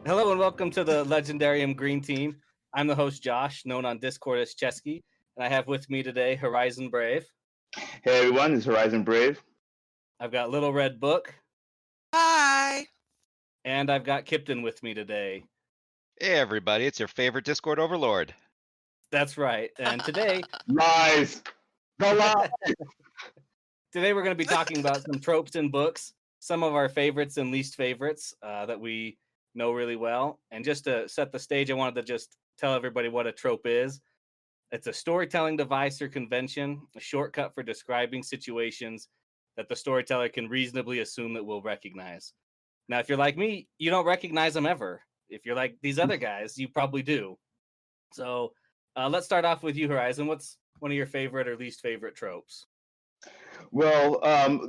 Hello and welcome to the Legendarium Green Team. I'm the host Josh, known on Discord as Cesky, and I have with me today Horizon Brave. Hey everyone, this is Horizon Brave. I've got LittleRedBook. Hi. And I've got Kyptan with me today. Hey everybody, it's your favorite Discord overlord. That's right. And today... Lies! The lies! Today we're going to be talking about some tropes in books, some of our favorites and least favorites that we know really well. And just to set the stage, I wanted to just tell everybody what a trope is. It's a storytelling device or convention, a shortcut for describing situations that the storyteller can reasonably assume that we'll recognize. Now, if you're like me, you don't recognize them ever. If you're like these other guys, you probably do. So let's start off with you, Horizon. What's one of your favorite or least favorite tropes? Well,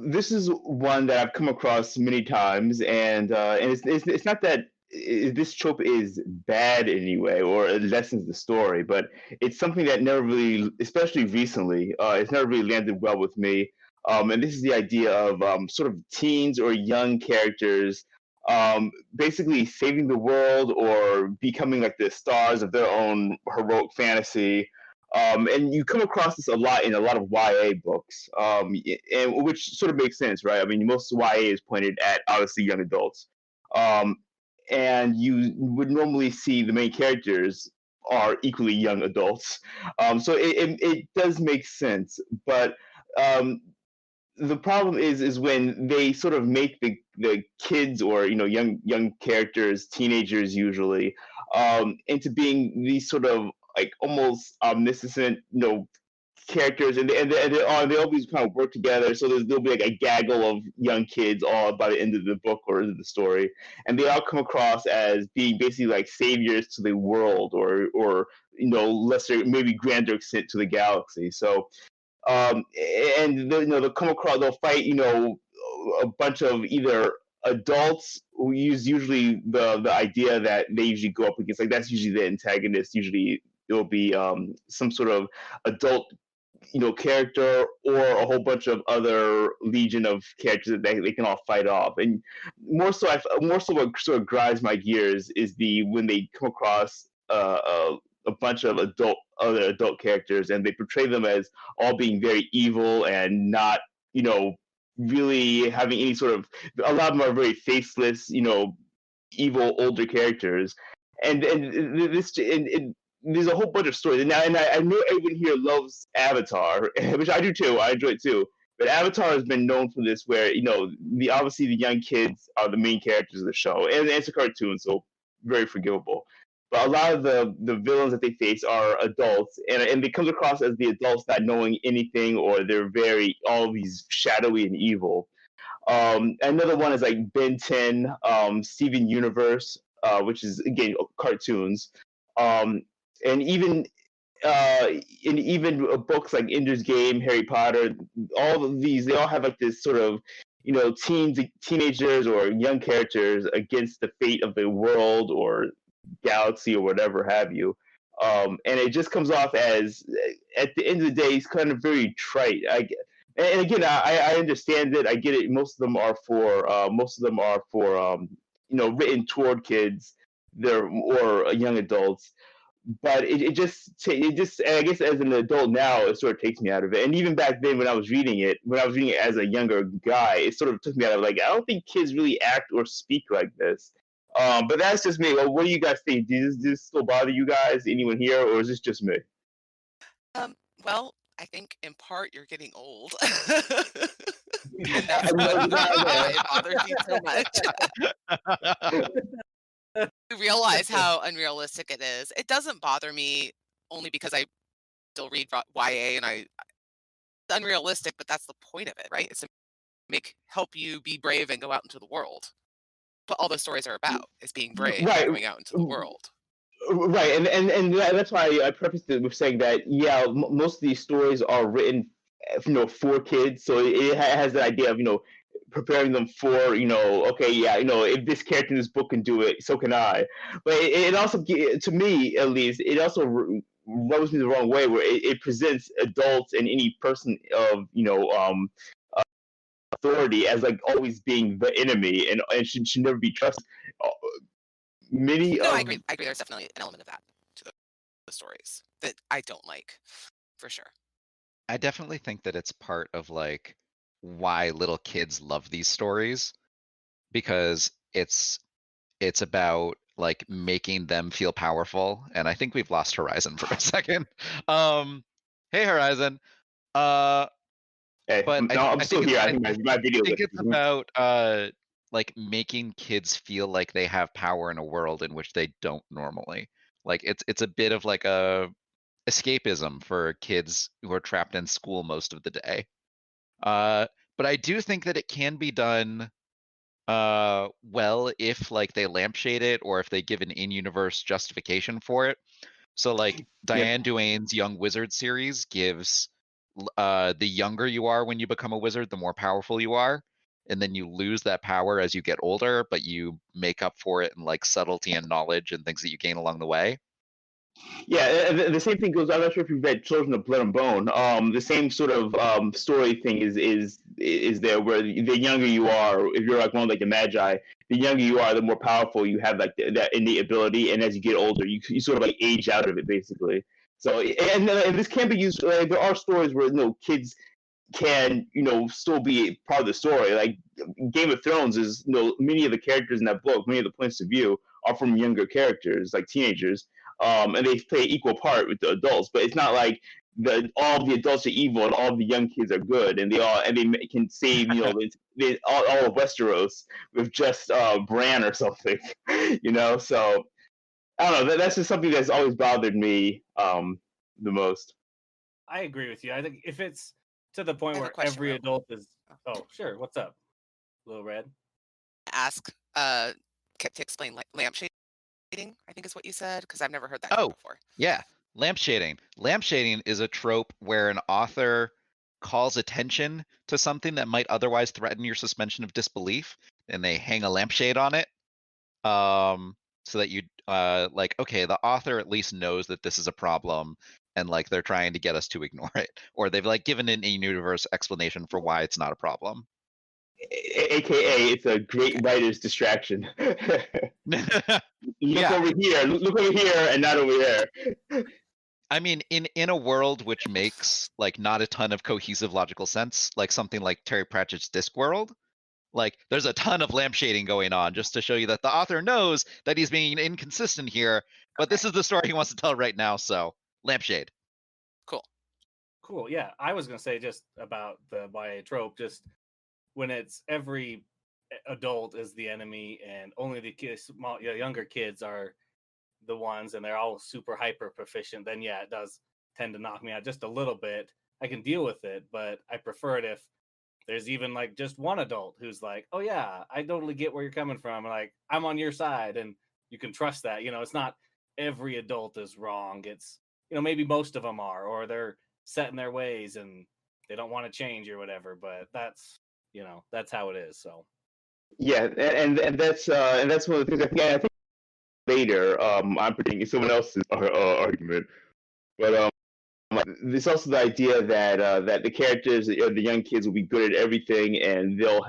this is one that I've come across many times, and it's not that this trope is bad in any way or it lessens the story, but it's something that never really, especially recently, it's never really landed well with me. And this is the idea of sort of teens or young characters basically saving the world or becoming like the stars of their own heroic fantasy. And you come across this a lot in a lot of YA books, and which sort of makes sense, right? I mean, most YA is pointed at obviously young adults, um, and you would normally see the main characters are equally young adults. So it does make sense, but um, the problem is when they sort of make the kids or young characters, teenagers usually, into being these sort of like almost omniscient characters, and they always kind of work together. So there'll be like a gaggle of young kids all by the end of the book or end of the story, and they all come across as being basically like saviors to the world or lesser, maybe grander extent to the galaxy. So and they'll come across, they'll fight, a bunch of either adults who use usually the idea that they usually go up against, like that's usually the antagonist. Usually it'll be some sort of adult, character or a whole bunch of other legion of characters that they can all fight off. And more so what sort of grinds my gears is when they come across a bunch of other adult characters, and they portray them as all being very evil and not, really having any sort of. A lot of them are very faceless, evil older characters, and there's a whole bunch of stories. And I know everyone here loves Avatar, which I do too. I enjoy it too. But Avatar has been known for this, where obviously the young kids are the main characters of the show, and it's a cartoon, so very forgivable. But a lot of the villains that they face are adults, and it comes across as the adults not knowing anything, or they're very always shadowy and evil. Another one is like Ben 10, Steven Universe, which is again cartoons, um, and even books like Ender's Game, Harry Potter. All of these, they all have like this sort of teenagers or young characters against the fate of the world or galaxy or whatever have you. And it just comes off as, at the end of the day, it's kind of very trite. And again, I understand it. I get it. Most of them are for written toward kids, or young adults. But I guess as an adult now, it sort of takes me out of it. And even back then, when I was reading it as a younger guy, it sort of took me out of, like, I don't think kids really act or speak like this. But that's just me. Well, what do you guys think? Does this still bother you guys? Anyone here, or is this just me? Well, I think in part you're getting old. And I that's know why that. it bothers you so much. You realize how unrealistic it is. It doesn't bother me only because I still read YA, and it's unrealistic, but that's the point of it, right? It's to help you be brave and go out into the world. What all those stories are about is being brave and Right. going out into the world. Right, and that's why I prefaced it with saying that, yeah, most of these stories are written, for kids, so it has the idea of preparing them for, okay, yeah, if this character in this book can do it, so can I. But it also, to me at least, it also rubs me the wrong way, where it presents adults and any person of authority as like always being the enemy, and should never be trusted. many No, I of agree. I agree. There's definitely an element of that to the stories that I don't like, for sure. I definitely think that it's part of like why little kids love these stories because it's about like making them feel powerful. And I think we've lost Horizon for a second. Hey Horizon. Uh, Hey, but I no, think I'm I still think it's here. I I think think my I video think it's is about like making kids feel like they have power in a world in which they don't normally. Like it's a bit of like a escapism for kids who are trapped in school most of the day. Uh, but I do think that it can be done well if like they lampshade it or if they give an in-universe justification for it. So like Yep. Diane Duane's Young Wizard series gives the younger you are when you become a wizard, the more powerful you are. And then you lose that power as you get older, but you make up for it in like subtlety and knowledge and things that you gain along the way. Yeah, and the same thing goes. I'm not sure if you've read Children of Blood and Bone. The same sort of story thing is there, where the younger you are, if you're like one of like the Magi, the younger you are, the more powerful you have like that innate ability, and as you get older, you sort of like age out of it basically. So and this can be used. There are stories where kids can still be part of the story. Like Game of Thrones is many of the characters in that book, many of the points of view are from younger characters, like teenagers, and they play equal part with the adults. But it's not like all the adults are evil and all the young kids are good, and they can save all of Westeros with just Bran or something, So I don't know. That's just something that's always bothered me the most. I agree with you. I think if it's to the point I have a where question, every Ro. adult is, oh sure, what's up, Little Red? Ask Kip to explain like lampshading, I think is what you said, because I've never heard that Oh, before. yeah. Lampshading. Lampshading is a trope where an author calls attention to something that might otherwise threaten your suspension of disbelief, and they hang a lampshade on it. So that you like, okay, the author at least knows that this is a problem, and like they're trying to get us to ignore it, or they've like given an in-universe explanation for why it's not a problem. AKA, it's a great writer's distraction. Yeah. Look over here, and not over there. I mean, in a world which makes like not a ton of cohesive logical sense, like something like Terry Pratchett's Discworld, like there's a ton of lampshading going on just to show you that the author knows that he's being inconsistent here, but this is the story he wants to tell right now, so lampshade. Cool. Yeah, I was gonna say just about the YA trope, just when it's every adult is the enemy and only the kids, younger kids are the ones, and they're all super hyper proficient, then yeah, it does tend to knock me out just a little bit. I can deal with it, but I prefer it if there's even like just one adult who's like, oh yeah, I totally get where you're coming from, and like I'm on your side, and you can trust that. It's not every adult is wrong. It's maybe most of them are, or they're set in their ways and they don't want to change or whatever. But that's how it is. So Yeah, and that's one of the things I think later. I'm predicting someone else's argument, but there's also the idea that the characters, the young kids, will be good at everything, and they'll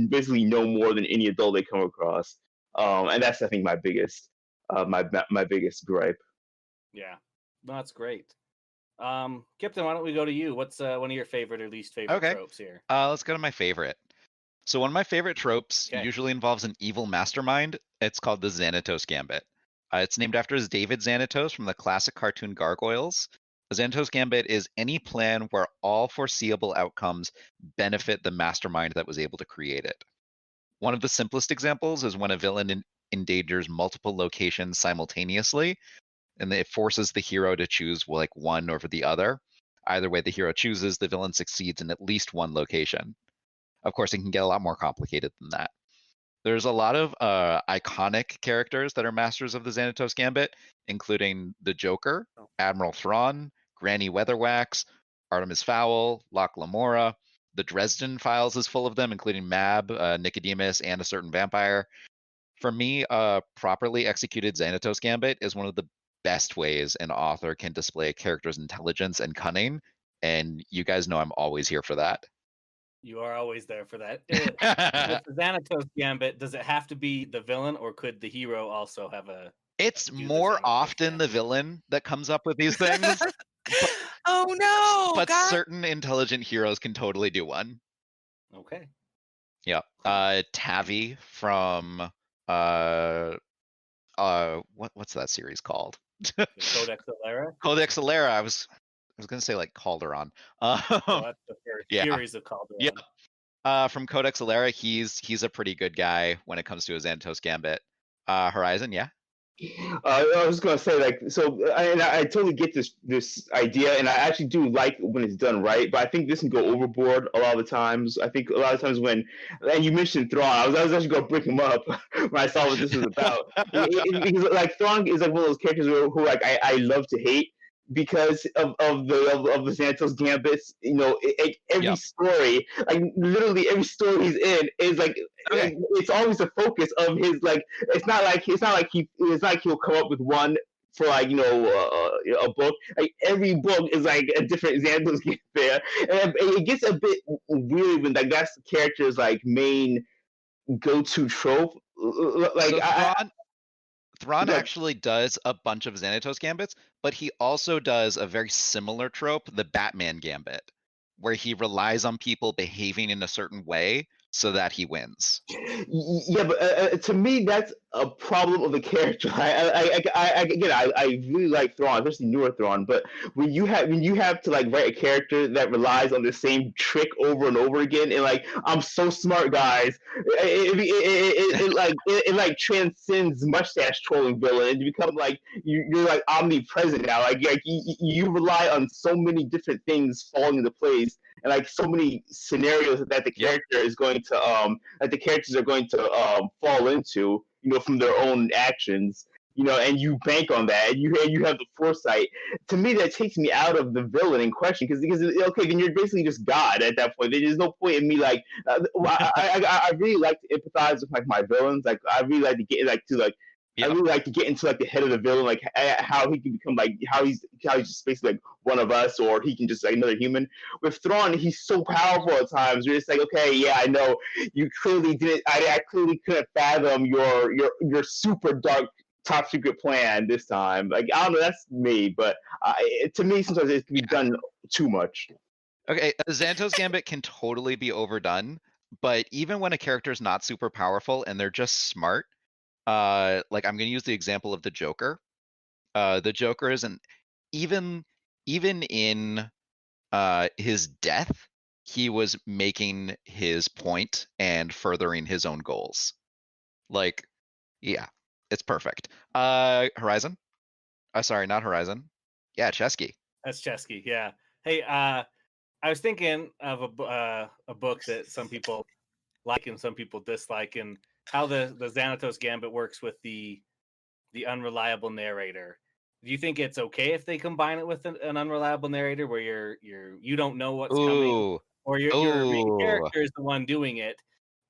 basically know more than any adult they come across. And that's, I think, my biggest gripe. yeah, that's great. Kyptan, why don't we go to you? What's one of your favorite or least favorite Okay. tropes here? Let's go to my favorite. So one of my favorite tropes Okay. usually involves an evil mastermind. It's called the Xanatos Gambit. It's named after David Xanatos from the classic cartoon Gargoyles. The Xanatos Gambit is any plan where all foreseeable outcomes benefit the mastermind that was able to create it. One of the simplest examples is when a villain endangers multiple locations simultaneously, and it forces the hero to choose like one over the other. Either way the hero chooses, the villain succeeds in at least one location. Of course, it can get a lot more complicated than that. There's a lot of iconic characters that are masters of the Xanatos Gambit, including the Joker, Admiral Thrawn, Granny Weatherwax, Artemis Fowl, Locke Lamora. The Dresden Files is full of them, including Mab, Nicodemus, and a certain vampire. For me, a properly executed Xanatos Gambit is one of the best ways an author can display a character's intelligence and cunning, and you guys know I'm always here for that. You are always there for that. With the Xanatos Gambit, does it have to be the villain, or could the hero also have a? It's do the more Xanatos often the Gambit? villain that comes up with these things, Oh no, but God. certain intelligent heroes can totally do one. Okay. Yeah. Tavi from what's that series called? The Codex Alera. Codex Alera. I was gonna say like Calderon. Well, that's the first yeah. series of Calderon. Yeah. From Codex Alera, he's a pretty good guy when it comes to his Xanatos Gambit. Horizon, yeah. I was gonna say like so, I totally get this idea, and I actually do like when it's done right. But I think this can go overboard a lot of the times. I think a lot of times when, and you mentioned Thrawn, I was actually gonna bring him up when I saw what this was about. Because like Thrawn is like one of those characters who like I love to hate because of the Xanatos Gambits. You know, every Yep. story, like literally every story he's in is like Okay. it's always the focus of his like it's not like he'll come up with one for like a book. Like every book is like a different Xandos get there, and it gets a bit weird when like that's the character's like main go-to trope. Like So Thrawn like, actually does a bunch of Xanatos Gambits, but he also does a very similar trope, the Batman Gambit, where he relies on people behaving in a certain way so that he wins. yeah, but to me that's a problem of the character. Again, I really like Thrawn, especially newer Thrawn. But when you have to like write a character that relies on the same trick over and over again, and like I'm so smart, guys, it like transcends mustache trolling villain, and you become like you're like omnipresent now. Like you rely on so many different things falling into place, and like so many scenarios that the character is going to that the characters are going to fall into, from their own actions, and you bank on that, and you have the foresight. To me, that takes me out of the villain in question, because okay, then you're basically just God at that point. There's no point in me like I really like to empathize with like my villains. Like I really like to get I really like to get into like the head of the villain, like how he can become like how he's just basically like one of us, or he can just like another human. With Thrawn, he's so powerful at times. You're just like, okay, yeah, I know you clearly didn't. I clearly couldn't fathom your super dark top secret plan this time. Like I don't know, that's me, but to me sometimes it can be done too much. Okay, Xanatos Gambit can totally be overdone, but even when a character is not super powerful and they're just smart, like I'm going to use the example of the Joker. The Joker isn't even in his death, he was making his point and furthering his own goals. Like, yeah, it's perfect. Horizon? Sorry, not Horizon. Yeah, Cesky. That's Cesky. Yeah. Hey, I was thinking of a book that some people like and some people dislike, and how the Xanatos Gambit works with the unreliable narrator. Do you think it's okay if they combine it with an unreliable narrator, where you don't know what's coming, or your main character is the one doing it,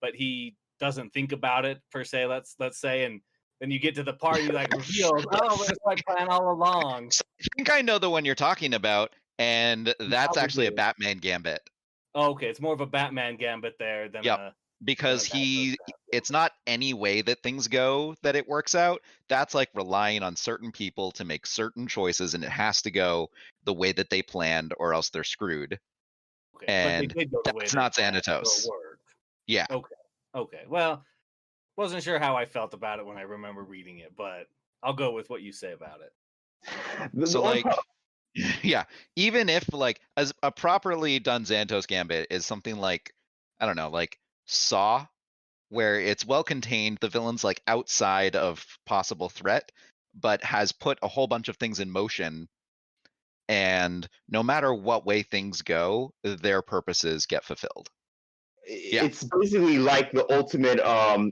but he doesn't think about it per se? Let's say, and then you get to the part you like reveals, oh, it's my plan all along. So I think I know the one you're talking about, and that's actually a Batman Gambit. Oh, okay, it's more of a Batman Gambit there than because it's not any way that things go that it works out. That's like relying on certain people to make certain choices, and it has to go the way that they planned, or else they're screwed. Okay, and but they did go the way that's not Xanatos. Yeah. Okay. Well, wasn't sure how I felt about it when I remember reading it, but I'll go with what you say about it. So like, yeah, even if like as a properly done Xanatos Gambit is something like, I don't know, like Saw, where it's well contained, the villain's like outside of possible threat, but has put a whole bunch of things in motion, and no matter what way things go, their purposes get fulfilled. It's basically like the ultimate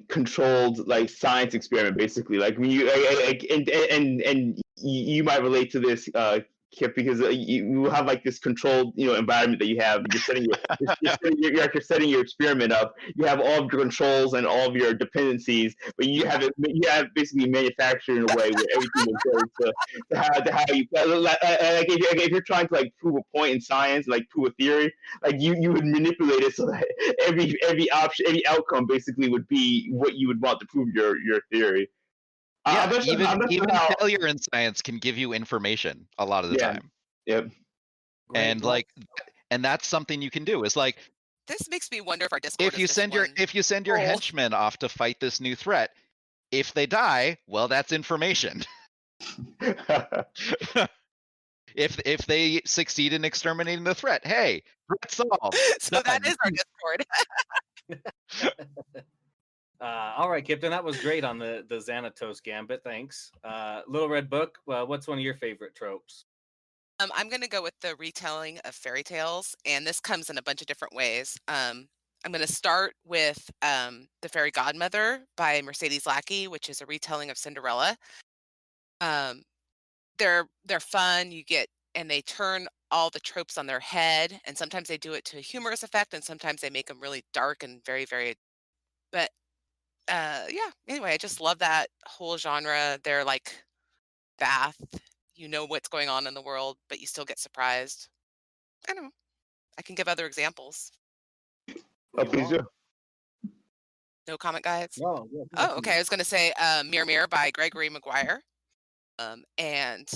controlled like science experiment, basically. Like when you and you might relate to this, Kip, because you have like this controlled, environment that you have. You're setting you're setting your experiment up. You have all of your controls and all of your dependencies, but you have basically manufactured in a way where everything is going to how you like if you're trying to like prove a point in science, like prove a theory, like you would manipulate it so that every option, every outcome basically would be what you would want to prove your theory. Yeah, I'm not sure even how. failure in science can give you information a lot of the Yeah. time. Yep. And Well, and that's something you can do. It's like This makes me wonder if our Discord if you is just send your one if you send your hole. henchmen off to fight this new threat, if they die, well, that's information. If they succeed in exterminating the threat, hey, threat solved. So that Done. is our Discord. All right, Kyptan, that was great on the Xanatos Gambit. Thanks. LittleRedBook, what's one of your favorite tropes? I'm going to go with the retelling of fairy tales, and this comes in a bunch of different ways. I'm going to start with The Fairy Godmother by Mercedes Lackey, which is a retelling of Cinderella. They're fun. And they turn all the tropes on their head, and sometimes they do it to a humorous effect, and sometimes they make them really dark and very, very. But yeah. Anyway, I just love that whole genre. They're like Bath. You know what's going on in the world, but you still get surprised. I don't know. I can give other examples. Please do. No comment, guys? No. Oh, okay. I was going to say Mirror Mirror by Gregory Maguire. And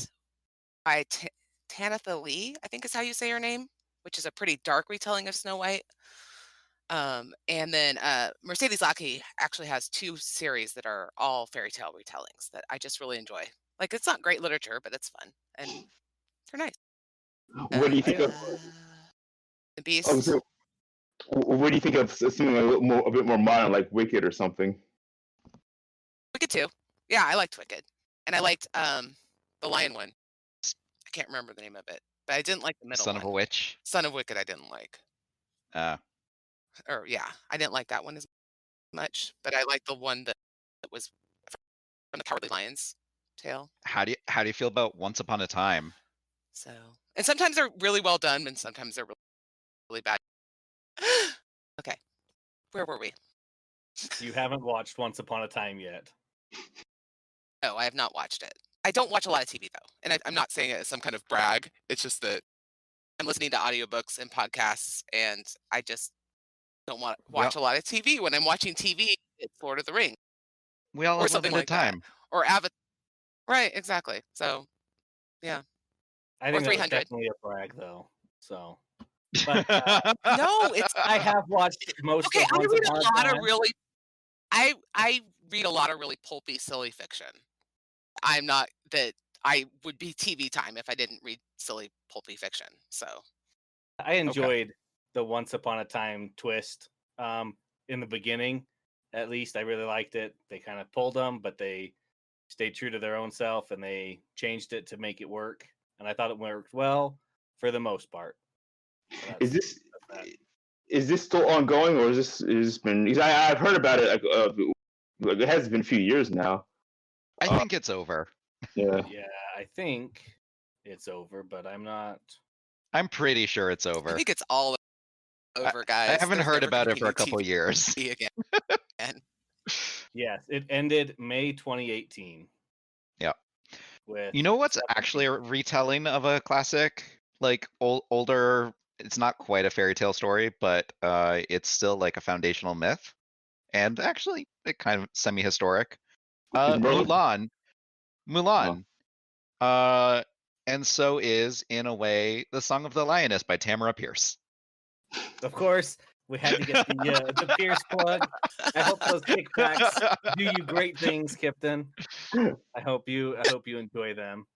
by Tanitha Lee, I think is how you say her name, which is a pretty dark retelling of Snow White. And then Mercedes Lackey actually has 2 series that are all fairy tale retellings that I just really enjoy. Like, it's not great literature, but it's fun and they're nice. What do you think of? The Beast? What do you think of something a bit more modern, like Wicked or something? Wicked too. Yeah, I liked Wicked, and I liked the Lion one. I can't remember the name of it, but I didn't like the middle Son one. of a Witch. Son of Wicked, I didn't like. Or yeah, I didn't like that one as much, but I liked the one that was from the Cowardly Lion's tale. How do you feel about Once Upon a Time? So, and sometimes they're really well done, and sometimes they're really, really bad. Okay, where were we? You haven't watched Once Upon a Time yet. No, I have not watched it. I don't watch a lot of TV though, and I'm not saying it as some kind of brag. It's just that I'm listening to audiobooks and podcasts, and I just don't want to watch a lot of TV. When I'm watching TV, it's Lord of the Rings. We all or have something limited like time. that. Or Avatar. Right, exactly. So, yeah. I think Or that was 300. definitely a brag, though. So, but No, it's I have watched most okay. of I Once read Upon a a lot Time. of really. I read a lot of really pulpy, silly fiction. I'm not that I would be TV time if I didn't read silly, pulpy fiction. So I enjoyed the Once Upon a Time twist. In the beginning, at least, I really liked it. They kind of pulled them, but they stayed true to their own self, and they changed it to make it work. And I thought it worked well for the most part. Is this still ongoing, or is this been? Because I've heard about it. Like, it has been a few years now. I think it's over. Yeah. Yeah, I think it's over, but I'm not. I'm pretty sure it's I over. think it's all over, guys. I haven't There's heard never about gonna it be for a new couple TV years. again. Yes, it ended May 2018. Yeah. With You know what's actually a retelling of a classic, like older? It's not quite a fairy tale story, but it's still like a foundational myth, and actually, it kind of semi-historic. Mulan. And so is, in a way, The Song of the Lioness by Tamara Pierce. Of course, we had to get the Pierce plug. I hope those kickbacks do you great things, Kyptan. I hope you enjoy them.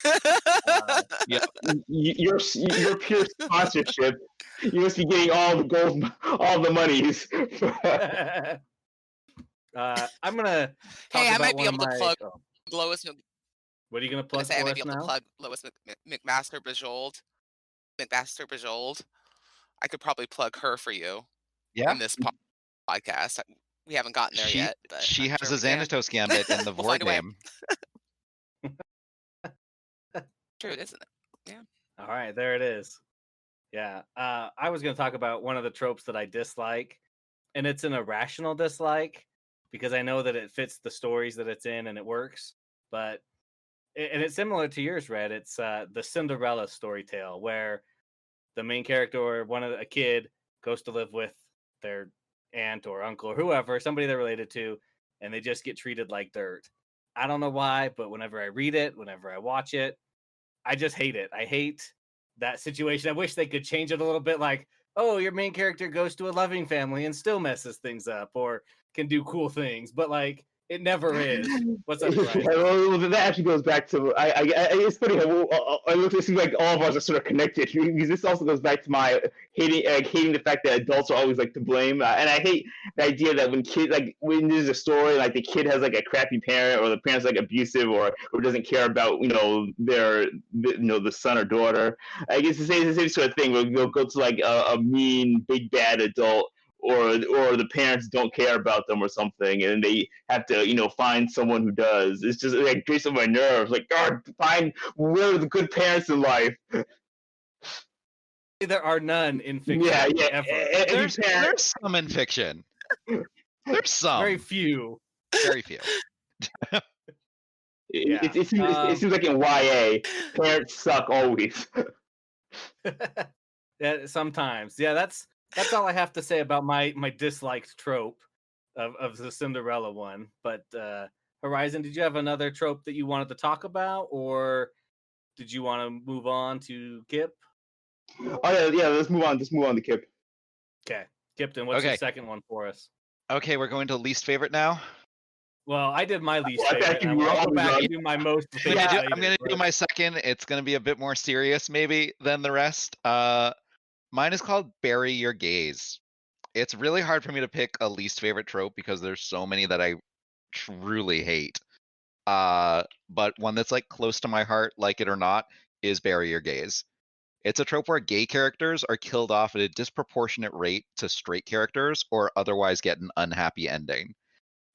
Yeah. Your Pierce sponsorship. You must be getting all the gold, all the monies. I'm gonna. Hey, I might be able to plug Lois. What are you gonna plug for I might us be able now? to plug Lois McMaster Bajold. I could probably plug her for you. Yeah. In this podcast, we haven't gotten there yet. But she I'm has sure a Xanatos Gambit in the We'll Void find a way. name. True, isn't it? Yeah. All right, there it is. Yeah, I was going to talk about one of the tropes that I dislike, and it's an irrational dislike because I know that it fits the stories that it's in and it works. But and it's similar to yours, Red. It's the Cinderella story tale where the main character or a kid goes to live with their aunt or uncle or whoever, somebody they're related to, and they just get treated like dirt. I don't know why, but whenever I read it, whenever I watch it, I just hate it. I hate that situation. I wish they could change it a little bit, like, oh, your main character goes to a loving family and still messes things up or can do cool things, but like it never is. What's up, Ryan? Well, that actually goes back to it's funny how it seems like all of us are sort of connected because this also goes back to my hating the fact that adults are always like to blame, and I hate the idea that when there's a story like the kid has like a crappy parent or the parent's like abusive or doesn't care about the son or daughter. I guess it's the same sort of thing where you'll go to like a mean big bad adult or the parents don't care about them or something, and they have to find someone who does. It's just like grates on my nerves. Like, God, find where are the good parents in life. There are none in fiction. Yeah. Ever. There's some in fiction. There's some. Very few. Very few. It seems like in YA, parents suck always. Yeah, sometimes. Yeah, that's all I have to say about my disliked trope of the Cinderella one. But Horizon, did you have another trope that you wanted to talk about, or did you want to move on to Kip? Oh yeah. Let's move on to Kip. Okay, Kyptan, what's your second one for us? Okay, we're going to least favorite now. Well, I did my least favorite. And I'll go back and do my most favorite. I'm going to do my second. It's going to be a bit more serious, maybe, than the rest. Mine is called Bury Your Gaze. It's really hard for me to pick a least favorite trope because there's so many that I truly hate. But one that's like close to my heart, like it or not, is Bury Your Gaze. It's a trope where gay characters are killed off at a disproportionate rate to straight characters or otherwise get an unhappy ending.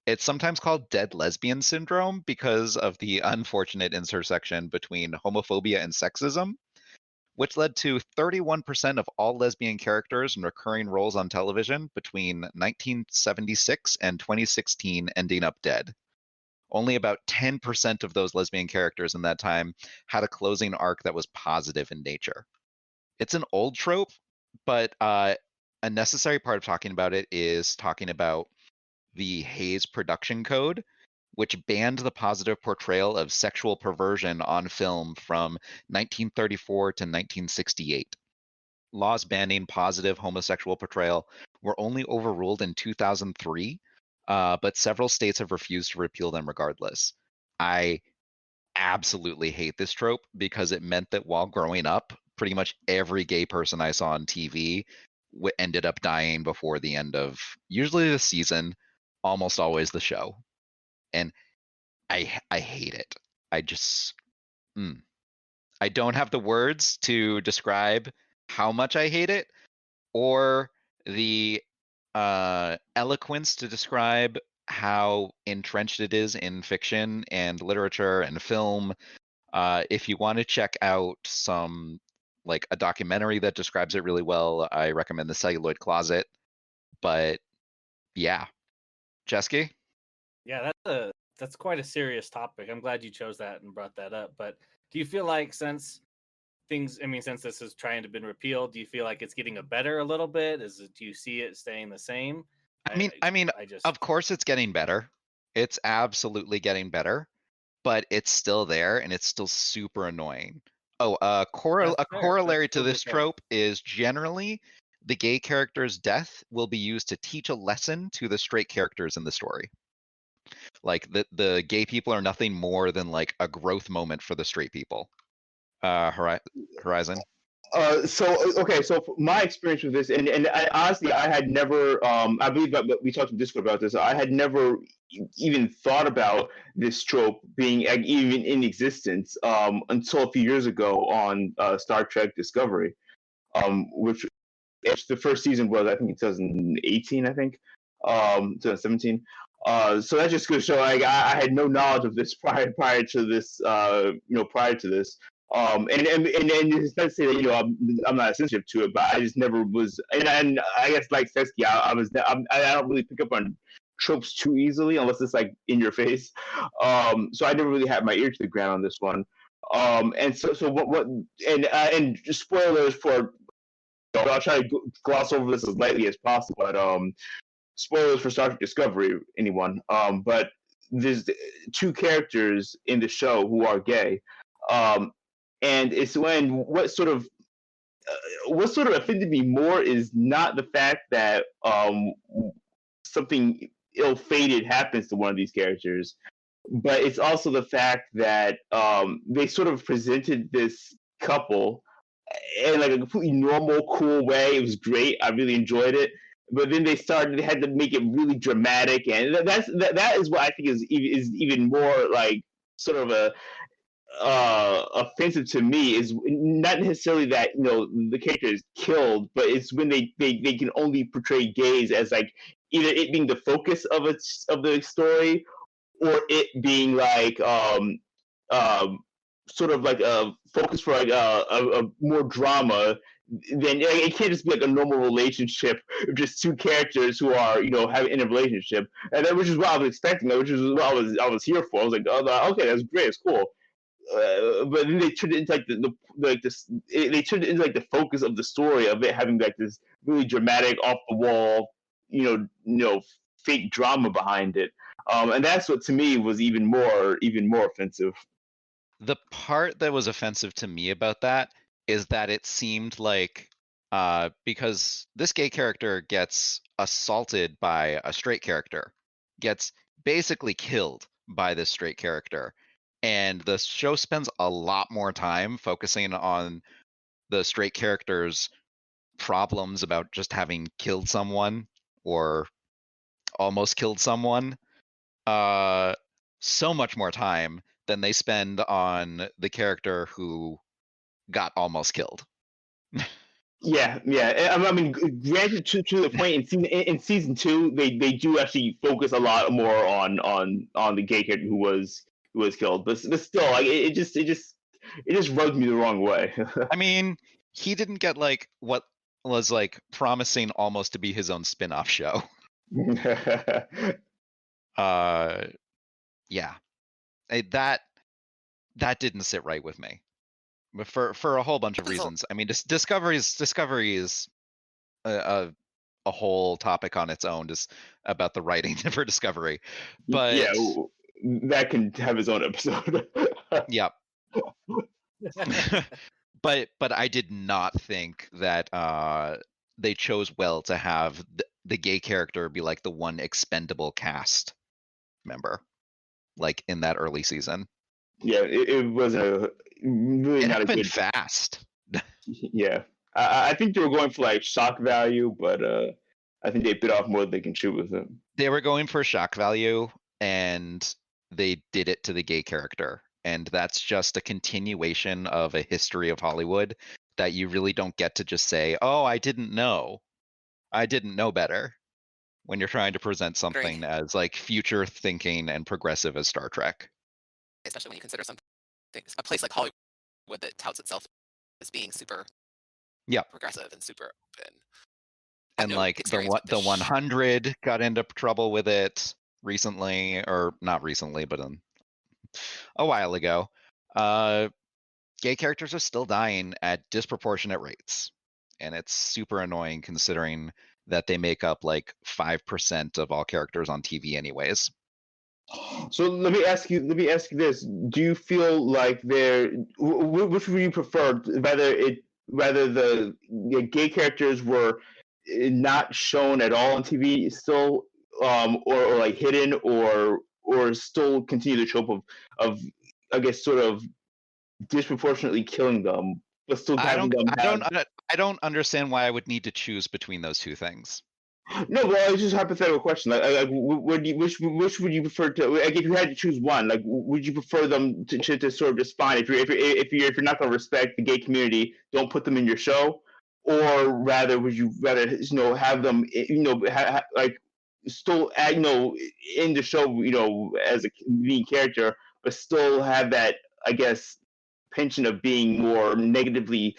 It's sometimes called dead lesbian syndrome because of the unfortunate intersection between homophobia and sexism, which led to 31% of all lesbian characters in recurring roles on television between 1976 and 2016 ending up dead. Only about 10% of those lesbian characters in that time had a closing arc that was positive in nature. It's an old trope, but a necessary part of talking about it is talking about the Hays Production Code, which banned the positive portrayal of sexual perversion on film from 1934 to 1968. Laws banning positive homosexual portrayal were only overruled in 2003, but several states have refused to repeal them regardless. I absolutely hate this trope because it meant that while growing up, pretty much every gay person I saw on TV ended up dying before the end of usually the season, almost always the show. And I hate it. I just I don't have the words to describe how much I hate it or the eloquence to describe how entrenched it is in fiction and literature and film. If you want to check out some like a documentary that describes it really well, I recommend The Celluloid Closet. But yeah, Cesky? Yeah, that's quite a serious topic. I'm glad you chose that and brought that up. But do you feel like since this is trying to been repealed, do you feel like it's getting a little bit? Do you see it staying the same? Of course it's getting better. It's absolutely getting better, but it's still there and it's still super annoying. Oh, a corollary to this trope is generally the gay character's death will be used to teach a lesson to the straight characters in the story. Like the gay people are nothing more than like a growth moment for the straight people. Horizon. So my experience with this, and honestly, I had never, I believe that we talked in Discord about this. I had never even thought about this trope being even in existence until a few years ago on Star Trek Discovery, which the first season was, I think, in 2018, 2017. So that just goes to show, like, I had no knowledge of this prior to this, And it's not to say that I'm not sensitive to it, but I just never was. And I guess like Cesky, I don't really pick up on tropes too easily unless it's like in your face. So I never really had my ear to the ground on this one. And so what and just spoilers for. I'll try to gloss over this as lightly as possible. But spoilers for Star Trek Discovery, anyone. But there's two characters in the show who are gay. And it's when what sort of offended me more is not the fact that something ill-fated happens to one of these characters, but it's also the fact that they sort of presented this couple in like a completely normal, cool way. It was great. I really enjoyed it. But then they had to make it really dramatic, and that is what I think is even more like sort of a offensive to me is not necessarily that the character is killed, but it's when they can only portray gays as like either it being the focus of the story or it being like sort of like a focus for like a more drama. Then it can't just be like a normal relationship of just two characters who are having in a relationship, and that which is what I was expecting, which is what I was here for. I was like, oh, okay, that's great, it's cool. But then they turned it into like they turned it into like the focus of the story of it having like this really dramatic, off the wall, fake drama behind it. And that's what to me was even more offensive. The part that was offensive to me about that is that it seemed like because this gay character gets assaulted by a straight character, gets basically killed by this straight character, and the show spends a lot more time focusing on the straight character's problems about just having killed someone or almost killed someone. So much more time than they spend on the character who got almost killed. Yeah. I mean, granted, to the point in season 2, they do actually focus a lot more on the gay character who was killed, but still, like it just rubbed me the wrong way. I mean, he didn't get like what was like promising almost to be his own spin-off show. Yeah, that didn't sit right with me, but for a whole bunch of reasons. I mean, Discovery is a whole topic on its own, just about the writing for Discovery. But yeah, that can have its own episode. Yeah. but I did not think that they chose well to have the gay character be like the one expendable cast member, like in that early season. Yeah, it was really not a good fast. Yeah, I think they were going for like shock value, but I think they bit off more than they can chew with it. They were going for shock value, and they did it to the gay character, and that's just a continuation of a history of Hollywood that you really don't get to just say, "Oh, I didn't know better," when you're trying to present something as like future thinking and progressive as Star Trek. Especially when you consider a place like Hollywood that touts itself as being super progressive and super open. And like the 100 got into trouble with it recently, or not recently, but a while ago. Gay characters are still dying at disproportionate rates, and it's super annoying considering that they make up like 5% of all characters on TV anyways. So let me ask you this: do you feel like which would you prefer, whether the gay characters were not shown at all on TV still, or like hidden, or still continue the trope of I guess sort of disproportionately killing them, but still having them I don't understand why I would need to choose between those two things. No, well, it's just a hypothetical question. Like which would you prefer to? Like, if you had to choose one, like, would you prefer them to sort of just fine if you're not going to respect the gay community, don't put them in your show, or rather would you rather have them like still in the show as a lead character, but still have that, I guess, penchant of being more negatively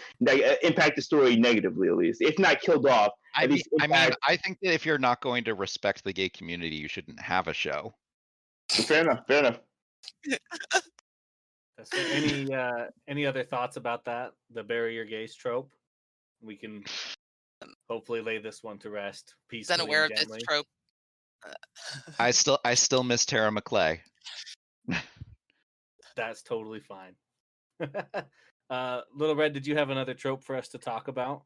impact the story negatively, at least, if not killed off. I mean, I think that if you're not going to respect the gay community, you shouldn't have a show. Fair enough. Fair enough. So any other thoughts about that? The bury your gays trope. We can hopefully lay this one to rest peacefully. Unaware and of this gently. trope. I still miss Tara McClay. That's totally fine. Little Red, did you have another trope for us to talk about?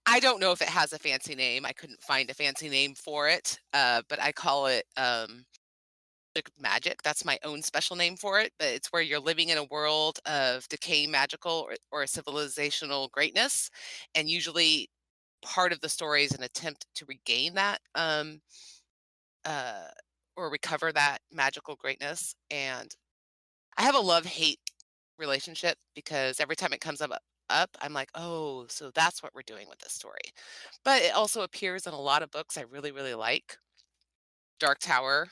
I don't know if it has a fancy name. I couldn't find a fancy name for it, but I call it magic. That's my own special name for it. But it's where you're living in a world of decaying magical or civilizational greatness, and usually part of the story is an attempt to regain that or recover that magical greatness. And I have a love-hate relationship because every time it comes up, I'm like, oh, so that's what we're doing with this story. But it also appears in a lot of books I really, really like. Dark Tower,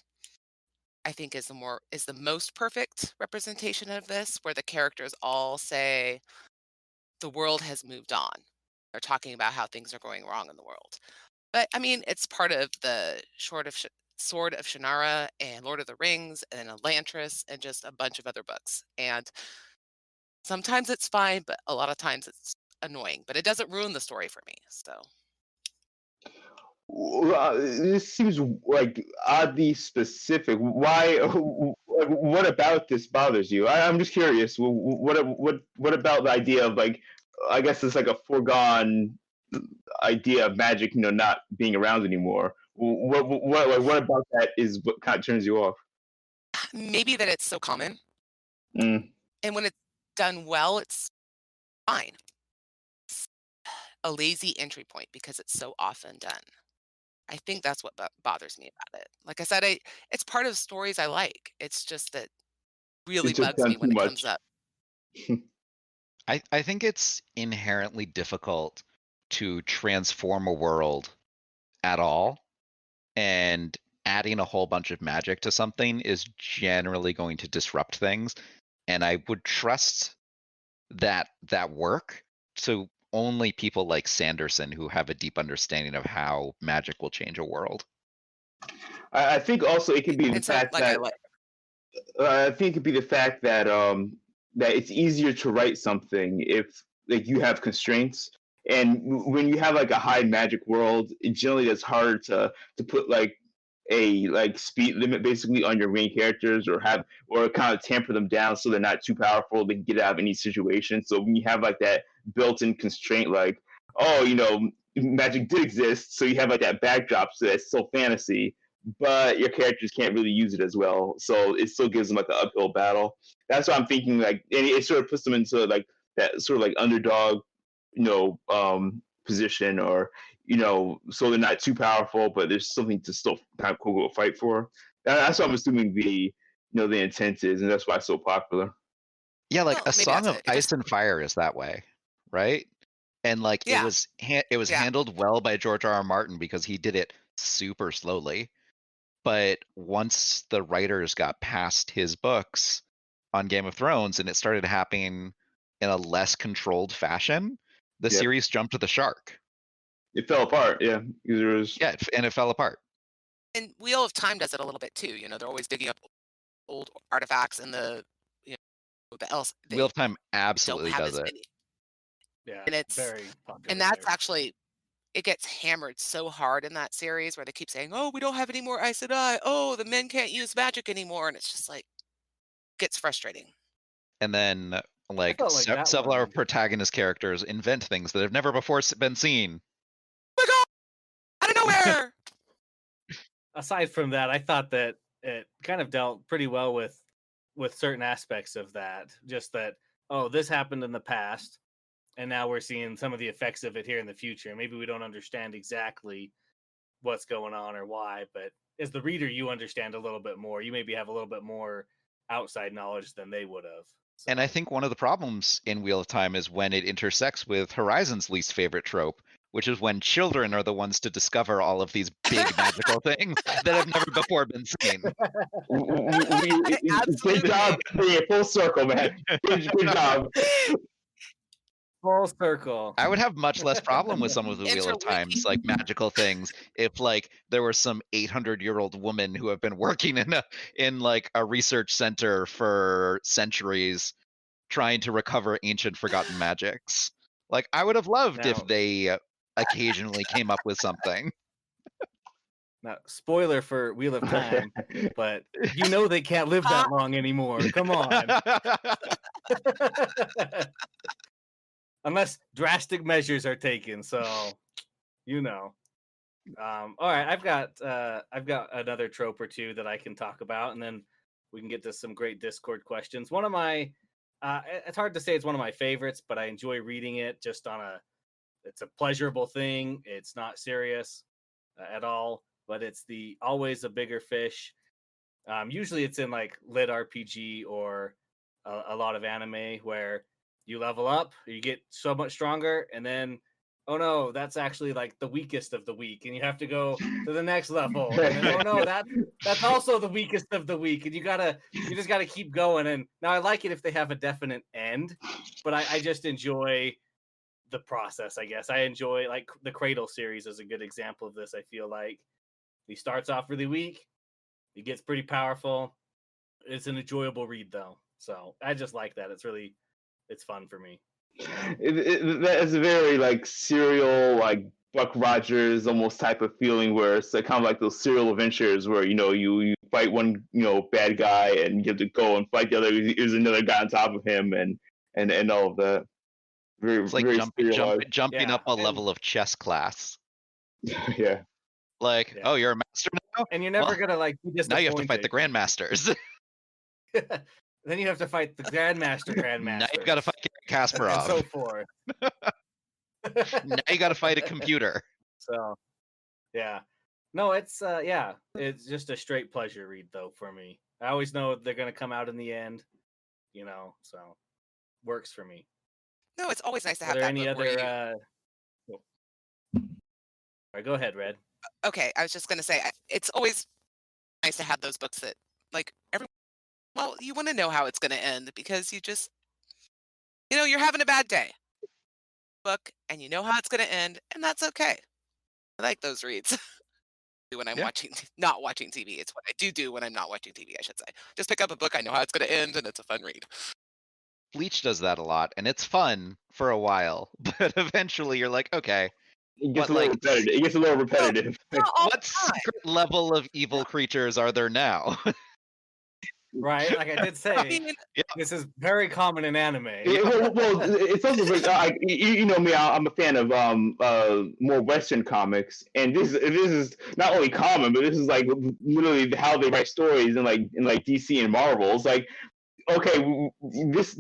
I think, is the most perfect representation of this, where the characters all say the world has moved on. They're talking about how things are going wrong in the world. But I mean, it's part of the Sword of Shannara and Lord of the Rings and Elantris and just a bunch of other books. And sometimes it's fine, but a lot of times it's annoying. But it doesn't ruin the story for me. So this seems like oddly specific. Why? What about this bothers you? I'm just curious. What about the idea of, like, I guess it's like a foregone idea of magic, not being around anymore. What about that is what kind of turns you off? maybe that it's so common. Mm. And when it's done well, it's fine. It's a lazy entry point because it's so often done. I think that's what bothers me about it. Like I said, it's part of stories I like. It's just that really It's just bugs done me when too it comes much. up. I think it's inherently difficult to transform a world at all, and adding a whole bunch of magic to something is generally going to disrupt things. And I would trust that work to only people like Sanderson, who have a deep understanding of how magic will change a world. I think also it could be the And so, fact like, that I think it could be the fact that that it's easier to write something if, like, you have constraints, and when you have like a high magic world, it generally is hard to put like a speed limit basically on your main characters, or kind of tamper them down so they're not too powerful, they can get out of any situation. So when you have like that built-in constraint, like, oh, magic did exist, so you have like that backdrop, so that's still fantasy, but your characters can't really use it as well, so it still gives them like an uphill battle. That's what I'm thinking, like, and it sort of puts them into like that sort of like underdog, position, or so they're not too powerful, but there's something to still kind of quote unquote fight for. That's what I'm assuming the intent is, and that's why it's so popular. Yeah, like well, A maybe Song that's of it. It Ice just, and Fire is that way, right? And like Yeah. it was Yeah. handled well by George R.R. Martin because he did it super slowly. But once the writers got past his books on Game of Thrones and it started happening in a less controlled fashion, the Yep. series jumped to the shark. It fell apart, yeah. Yeah, and it fell apart. And Wheel of Time does it a little bit too. They're always digging up old artifacts and the else. Wheel of Time Don't absolutely have does as it. many. Yeah, And it's very popular. and that's there. actually, it gets hammered so hard in that series where they keep saying, "Oh, we don't have any more Aes Sedai. Oh, the men can't use magic anymore," and it's just like gets frustrating. And then like felt like that several of our one- protagonist characters invent things that have never before been seen. Oh my god! Out of nowhere! Aside from that, I thought that it kind of dealt pretty well with certain aspects of that. Just that, oh, this happened in the past, and now we're seeing some of the effects of it here in the future. Maybe we don't understand exactly what's going on or why, but as the reader, you understand a little bit more. You maybe have a little bit more outside knowledge than they would have. So. And I think one of the problems in Wheel of Time is when it intersects with Horizon's least favorite trope, which is when children are the ones to discover all of these big magical things that have never before been seen. Good job, full circle, man. Good job. Full circle. I would have much less problem with some of the Wheel of Interlinking. Times, like magical things, if like there was some 800-year-old woman who have been working in like a research center for centuries, trying to recover ancient forgotten magics. Like I would have loved if Now- they occasionally came up with something. Now, spoiler for Wheel of Time, but you know they can't live that long anymore. Come on. Unless drastic measures are taken, so you know. All right, I've got another trope or two that I can talk about, and then we can get to some great Discord questions. One of my it's hard to say it's one of my favorites, but I enjoy reading it just it's a pleasurable thing. It's not serious at all, but it's the always a bigger fish. Usually it's in like lit RPG or a lot of anime where you level up, you get so much stronger, and then oh no, that's actually like the weakest of the weak, and you have to go to the next level. And then, oh no, that's also the weakest of the weak, and you just gotta keep going. And now I like it if they have a definite end, but I just enjoy the process. I guess I enjoy like the Cradle series is a good example of this. I feel like he starts off really weak, he gets pretty powerful. It's an enjoyable read though, so I just like that. It's fun for me. That is a very like serial, like Buck Rogers almost type of feeling, where it's like, kind of like those serial adventures where you fight one bad guy and you have to go and fight the other. There's another guy on top of him and all of that. Very, It's like very jumping Yeah, up a and- level of chess class. Yeah. Like, Yeah. oh, you're a master now? And you're never Well, gonna like be Now you have to fight the disappointed. grandmasters. Then you have to fight the grandmaster. Now you've got to fight and Kasparov. so forth. Now you got to fight a computer. So, yeah, no, it's just a straight pleasure read though for me. I always know they're gonna come out in the end, so works for me. No, it's always nice to Are have there that any book where other? you... All right, go ahead, Red. Okay, I was just gonna say it's always nice to have those books that like you want to know how it's gonna end because you just you're having a bad day. Book and you know how it's gonna end, and that's okay. I like those reads. When I'm Yeah. not watching TV. It's what I do when I'm not watching TV, I should say. Just pick up a book, I know how it's gonna end, and it's a fun read. Bleach does that a lot, and it's fun for a while, but eventually you're like, okay, It gets What, a little like, repetitive. It gets a little repetitive. Not all what the time. secret level of evil creatures are there now? Right, like I did I say, mean, this is very common in anime. Yeah, well, it's also like you know me. I'm a fan of more Western comics, and this is not only common, but this is like literally how they write stories in like DC and Marvel. It's like, okay, this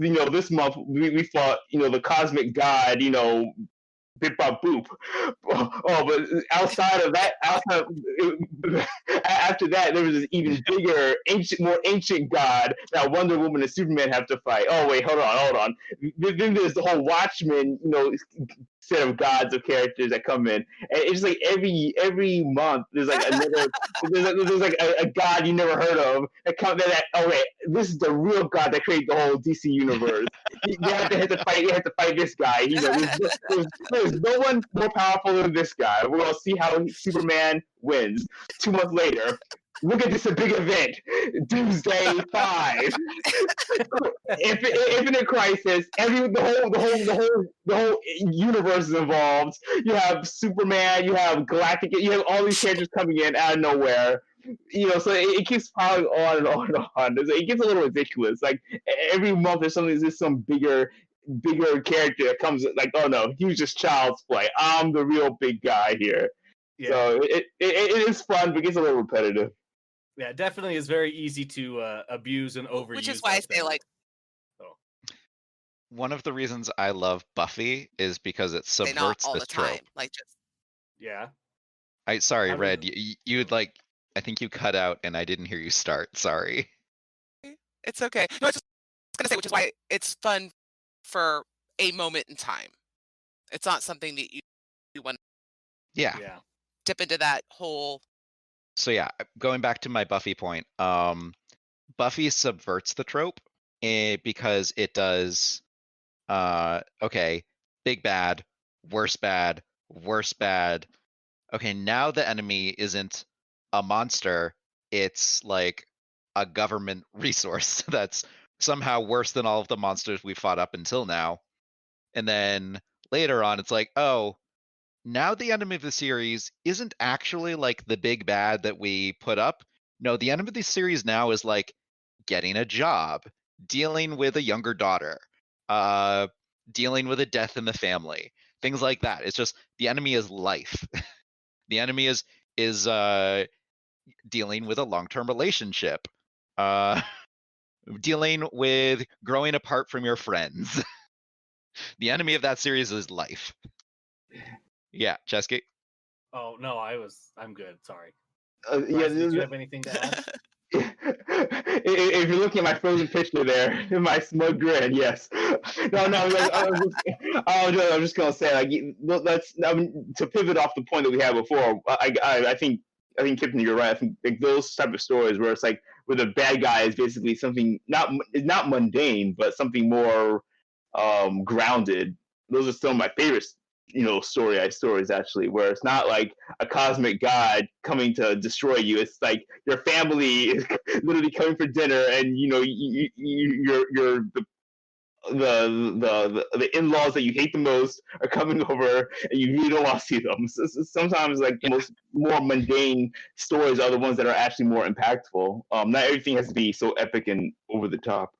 month we fought the cosmic god, bip bop boop. Oh, but outside of that, after that, there was this even bigger, more ancient god that Wonder Woman and Superman have to fight. Oh wait, hold on. Then there's the whole Watchmen, set of gods of characters that come in, and it's like every month there's like another there's like a god you never heard of that comes. Okay, this is the real god that created the whole DC universe. You have to fight this guy. There's no one more powerful than this guy. We're gonna see how Superman wins. 2 months later, look at this, a big event, Doomsday 5, Infinite Crisis. The whole universe is involved. You have Superman, you have Galactic, you have all these characters coming in out of nowhere. So it keeps piling on and on and on. It gets a little ridiculous. Like every month, there's some bigger character that comes. Like, oh no, he was just child's play. I'm the real big guy here. Yeah. So it is fun, but it gets a little repetitive. Yeah, it definitely is very easy to abuse and overuse. which is why I say like One of the reasons I love Buffy is because it say not subverts all this the time. trope. Like just Yeah. Sorry, How do Red, you'd like, I think you cut out and I didn't hear you start. Sorry. it's okay. No, I was just gonna say, which is why it's fun for a moment in time. It's not something that you want Yeah. Yeah. dip into that whole. So yeah, going back to my Buffy point, Buffy subverts the trope because it does okay, big bad, worse bad, worse bad. Okay, now the enemy isn't a monster, it's like a government resource that's somehow worse than all of the monsters we fought up until now. And then later on, it's like, oh, now the enemy of the series isn't actually like the big bad that we put up. No, the enemy of the series now is like getting a job, dealing with a younger daughter, dealing with a death in the family, things like that. It's just the enemy is life. The enemy is dealing with a long-term relationship, dealing with growing apart from your friends. The enemy of that series is life. Yeah, Cesky. Oh no, I'm good. Sorry. Yeah, Bryce, did you have anything to add? if you're looking at my frozen picture there, my smug grin, yes. No, I'm just gonna say, like, let's to pivot off the point that we had before. I think Kyptan, you're right. I think like those type of stories where it's like where the bad guy is basically something not mundane, but something more grounded. Those are some of my favorite, stories actually, where it's not like a cosmic god coming to destroy you. It's like your family is literally coming for dinner, and you're the in-laws that you hate the most are coming over, and you really don't want to see them. Sometimes like the more mundane stories are the ones that are actually more impactful. Not everything has to be so epic and over the top.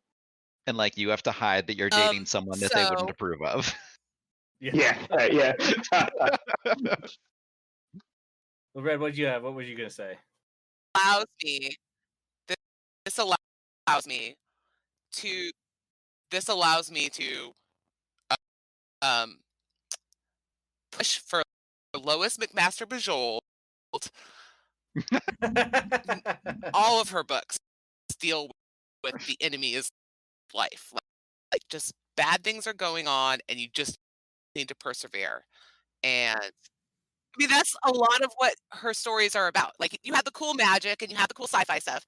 And like you have to hide that you're dating someone that they wouldn't approve of. Yeah. Well, Red, what'd you have? What was you gonna say? Allows me. This allows me to. This allows me to push for Lois McMaster Bujold. All of her books deal with the enemy is life. Like just bad things are going on, and you just need to persevere. And I mean, that's a lot of what her stories are about. Like you have the cool magic and you have the cool sci-fi stuff,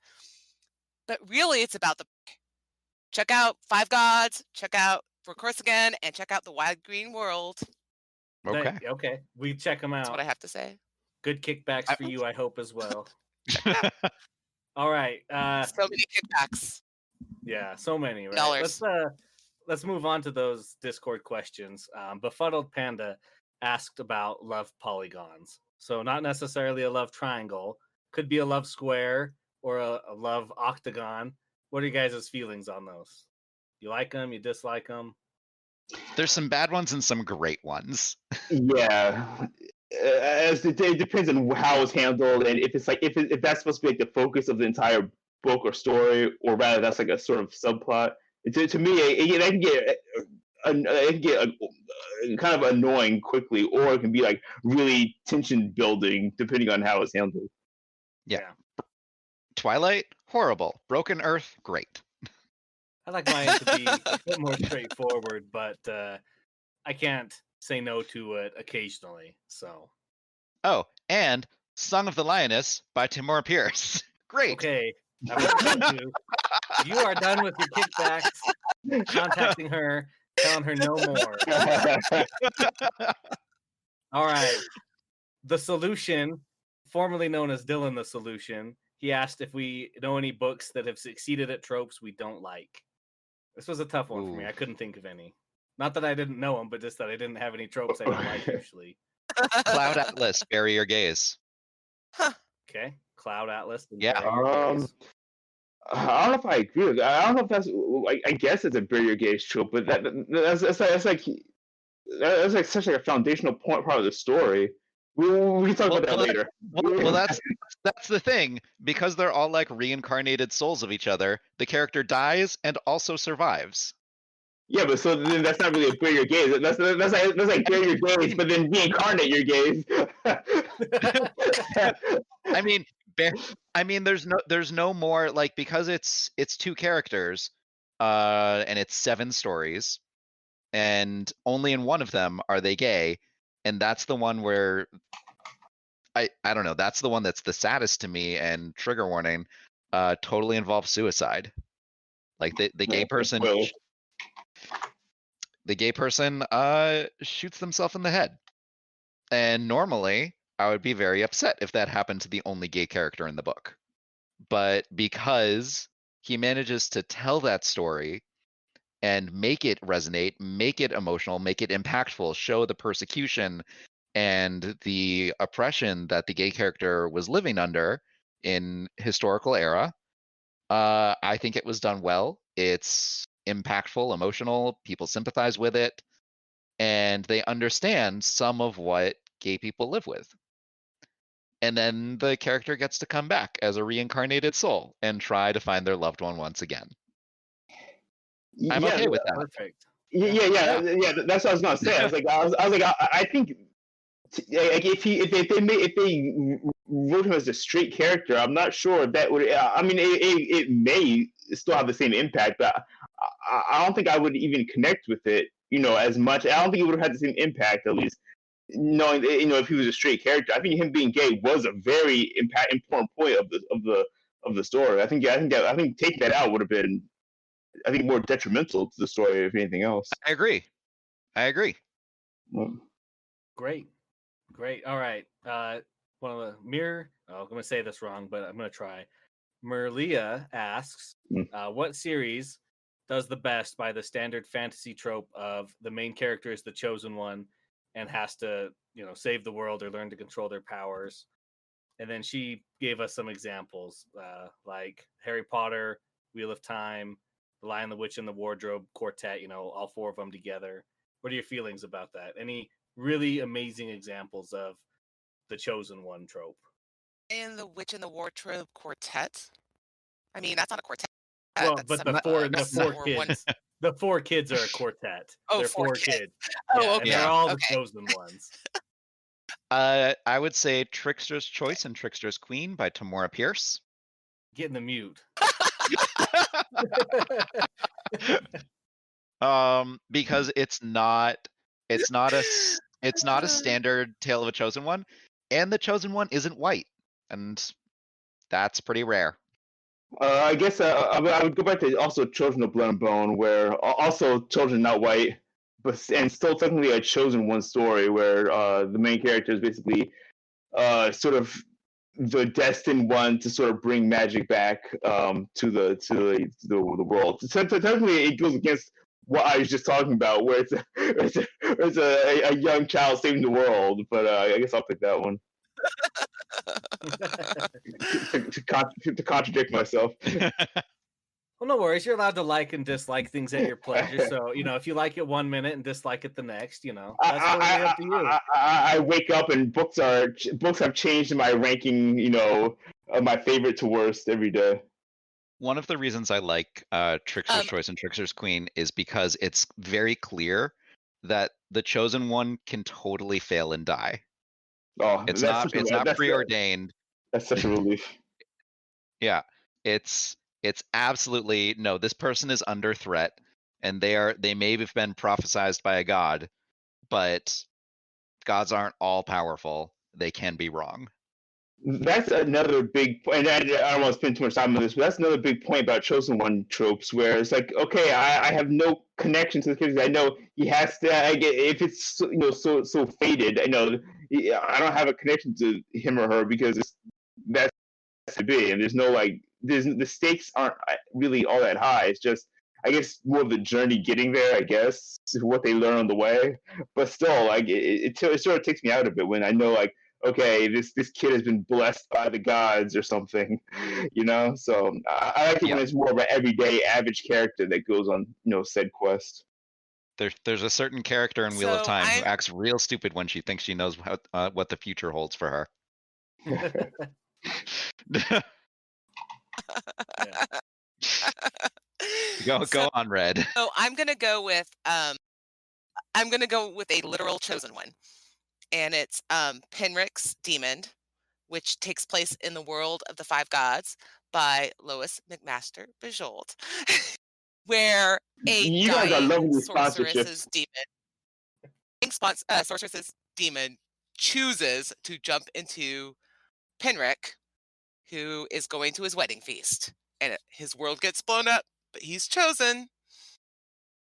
but really it's about check out Five Gods, check out For Course Again, and check out The Wide Green World. Okay. Okay. We check them out. That's what I have to say. Good kickbacks for you, I hope, as well. All right. So many kickbacks. Yeah, so many, right? Dollars. Let's move on to those Discord questions. Befuddled Panda asked about love polygons. So not necessarily a love triangle. Could be a love square or a love octagon. What are you guys' feelings on those? You like them? You dislike them? There's some bad ones and some great ones. Yeah. As it depends on how it's handled, and if it's like if that's supposed to be like the focus of the entire book or story, or rather that's like a sort of subplot. To me, it can get kind of annoying quickly, or it can be like really tension building depending on how it's handled. Yeah. Twilight, horrible. Broken Earth, great. I like mine to be a bit more straightforward, but I can't say no to it occasionally. So. Oh, and Song of the Lioness by Timur Pierce. Great. Okay. You are done with your kickbacks, contacting her, telling her no more. All right. The Solution, formerly known as Dylan the Solution, he asked if we know any books that have succeeded at tropes we don't like. This was a tough one for me. I couldn't think of any. Not that I didn't know them, but just that I didn't have any tropes I don't like usually. Cloud Atlas, Bury Your Gaze. Okay. Cloud Atlas. Yeah. I don't know if I agree with that. I don't know if that's. I guess it's a Bury Your Gaze trope, but that's like such like a foundational part of the story. We can talk about that later. Well, that's the thing. Because they're all like reincarnated souls of each other, the character dies and also survives. Yeah, but so then that's not really a Bury Your Gaze. That's like Bury Your Gaze, but then reincarnate your gaze. I mean, there's no more like, because it's two characters, and it's 7 stories, and only in one of them are they gay, And that's the one where I don't know, that's the one that's the saddest to me, and trigger warning, totally involves suicide. Like the gay person Well, shoots themselves in the head. And normally I would be very upset if that happened to the only gay character in the book. But because he manages to tell that story and make it resonate, make it emotional, make it impactful, show the persecution and the oppression that the gay character was living under in historical era, I think it was done well. It's impactful, emotional, people sympathize with it, and they understand some of what gay people live with. And then the character gets to come back as a reincarnated soul and try to find their loved one once again. I'm yeah, okay with that. Perfect. yeah. That's what I was gonna say. I think like if they wrote him as a straight character, I'm not sure that would. I mean, it may still have the same impact, but I don't think I would even connect with it, as much. I don't think it would have had the same impact, at least knowing that, if he was a straight character. I think him being gay was a very important point of the story. I think taking that out would have been, I think, more detrimental to the story, if anything else. I agree. Well, Great. All right. One of the Mir. Oh, I'm gonna say this wrong, but I'm gonna try. Merlia asks, what series does the best by the standard fantasy trope of the main character is the chosen one and has to, save the world or learn to control their powers? And then she gave us some examples, like Harry Potter, Wheel of Time, The Lion, the Witch, and the Wardrobe quartet. All four of them together. What are your feelings about that? Any really amazing examples of the chosen one trope? And the Witch and the Wardrobe quartet. I mean, that's not a quartet. Well, that's but the seven four books kids, or one. the four kids are a quartet. Oh, They're four four kids. kids. Oh, Yeah, okay. and they're all the Okay. chosen ones. I would say Trickster's Choice and Trickster's Queen by Tamora Pierce. Get in the mute. Because it's not a standard tale of a chosen one, and the chosen one isn't white, and that's pretty rare. I guess I would go back to also Children of Blood and Bone, where also children not white, and still technically a chosen one story where the main character is basically sort of the destined one to sort of bring magic back to the world. So technically, it goes against what I was just talking about, where it's a young child saving the world. But I guess I'll pick that one. to contradict myself. Well, no worries. You're allowed to like and dislike things at your pleasure. So, if you like it 1 minute and dislike it the next, that's totally up to you. I wake up and books have changed my ranking, of my favorite to worst every day. One of the reasons I like Trickster's Choice and Trickster's Queen is because it's very clear that the chosen one can totally fail and die. Oh, it's not preordained. That's such a relief. Yeah, it's absolutely no. This person is under threat, and they may have been prophesized by a god, but gods aren't all powerful. They can be wrong. That's another big point. And I don't want to spend too much time on this, but that's another big point about chosen one tropes, where it's like, okay, I have no connection to the character. I know he has to. If it's so fated, I don't have a connection to him or her because that's to be, and there's no the stakes aren't really all that high. It's just, I guess, more of the journey getting there. I guess what they learn on the way, but still, it sort of takes me out of it when I know okay, this kid has been blessed by the gods or something, So I like it when it's more of an everyday average character that goes on, said quest. There's a certain character in Wheel of Time who acts real stupid when she thinks she knows what the future holds for her. Go on, Red. So I'm gonna go with a literal chosen one. And it's Penrick's Demon, which takes place in the world of the Five Gods by Lois McMaster Bujold, where a you guys are lovely sorceress's demon. Sorceress's demon chooses to jump into Penric, who is going to his wedding feast, and his world gets blown up, but he's chosen.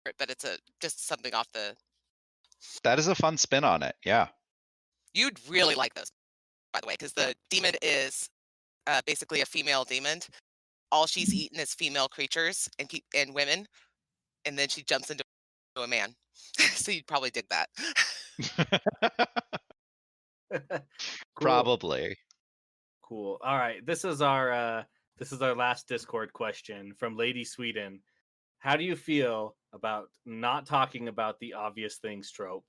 But it's just something off the. That is a fun spin on it. Yeah. You'd really like this, by the way, because the demon is basically a female demon. All she's eaten is female creatures and women, and then she jumps into a man. So you'd probably dig that. Cool. Probably. Cool. All right. This is our last Discord question from Lady Sweden. How do you feel about not talking about the obvious things trope,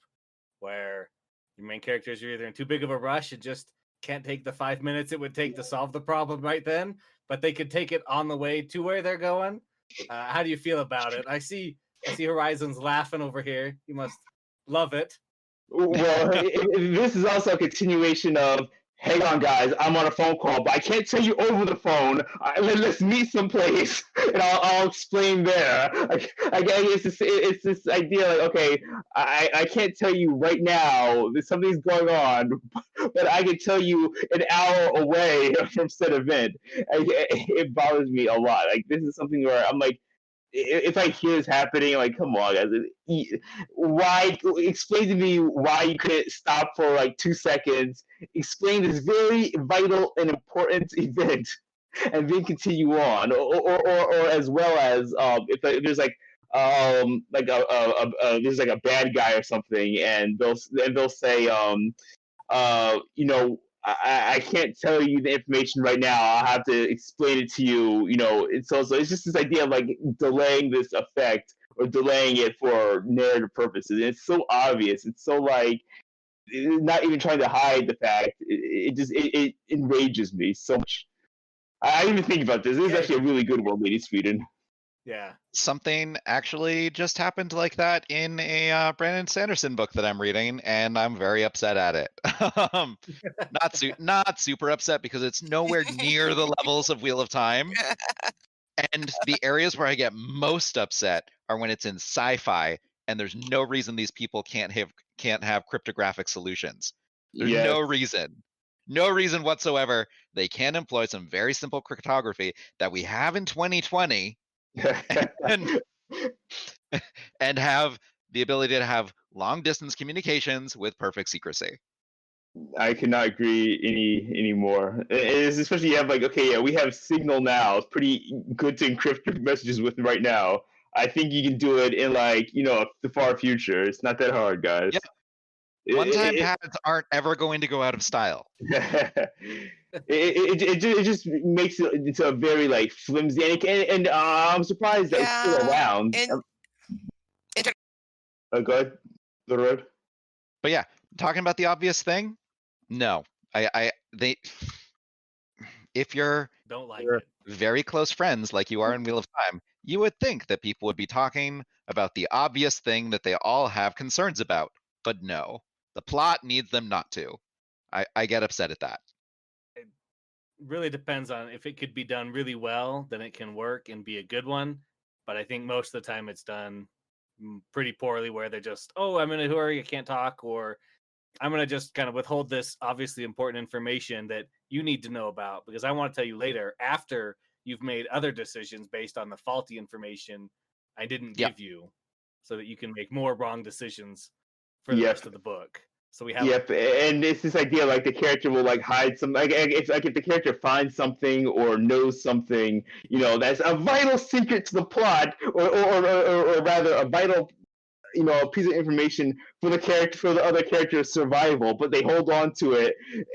where your main characters are either in too big of a rush and just can't take the 5 minutes it would take to solve the problem right then, but they could take it on the way to where they're going? How do you feel about it? I see Horizon's laughing over here. You must love it. Well, this is also a continuation of, hang on, guys, I'm on a phone call, but I can't tell you over the phone. Let's meet someplace, and I'll explain there. It's this idea, like, okay, I can't tell you right now that something's going on, but I can tell you an hour away from said event. It bothers me a lot. Like, this is something where I'm like, if I hear this happening, I'm like, come on, guys, why? Explain to me why you couldn't stop for like 2 seconds, explain this very vital and important event, and then continue on, or as well as if there's like there's like a bad guy or something, and they'll say you know, I can't tell you the information right now. I'll have to explain it to you. You know, it's it's just this idea of like delaying this effect or delaying it for narrative purposes. And it's so obvious. It's so like not even trying to hide the fact. It enrages me so much. I didn't even think about this. This is actually a really good one, Lady Sweden. Yeah. Something actually just happened like that in a Brandon Sanderson book that I'm reading, and I'm very upset at it. Not super upset because it's nowhere near the levels of Wheel of Time. And the areas where I get most upset are when it's in sci-fi, and there's no reason these people can't have cryptographic solutions. There's no reason whatsoever they can't employ some very simple cryptography that we have in 2020. and have the ability to have long distance communications with perfect secrecy. I cannot agree any more. It's especially you have like, okay, yeah, we have Signal now. It's pretty good to encrypt your messages with right now. I think you can do it in like, you know, the far future. It's not that hard, guys. Yeah. One-time patents aren't ever going to go out of style. it just makes it into a very like flimsy, and I'm surprised that it's still around. Go ahead, the road. But yeah, talking about the obvious thing, no, if you're very close friends like you are in Wheel of Time, you would think that people would be talking about the obvious thing that they all have concerns about. But no, the plot needs them not to. I get upset at that. It really depends on if it could be done really well, then it can work and be a good one. But I think most of the time it's done pretty poorly, where they're just, oh, I'm in a hurry, I can't talk, or I'm going to just kind of withhold this obviously important information that you need to know about because I want to tell you later after you've made other decisions based on the faulty information I didn't give you, so that you can make more wrong decisions for the rest of the book. So we have and it's this idea like the character will like hide some, like if the character finds something or knows something, you know, that's a vital secret to the plot, or rather a vital, you know, a piece of information for the other character's survival, but they hold on to it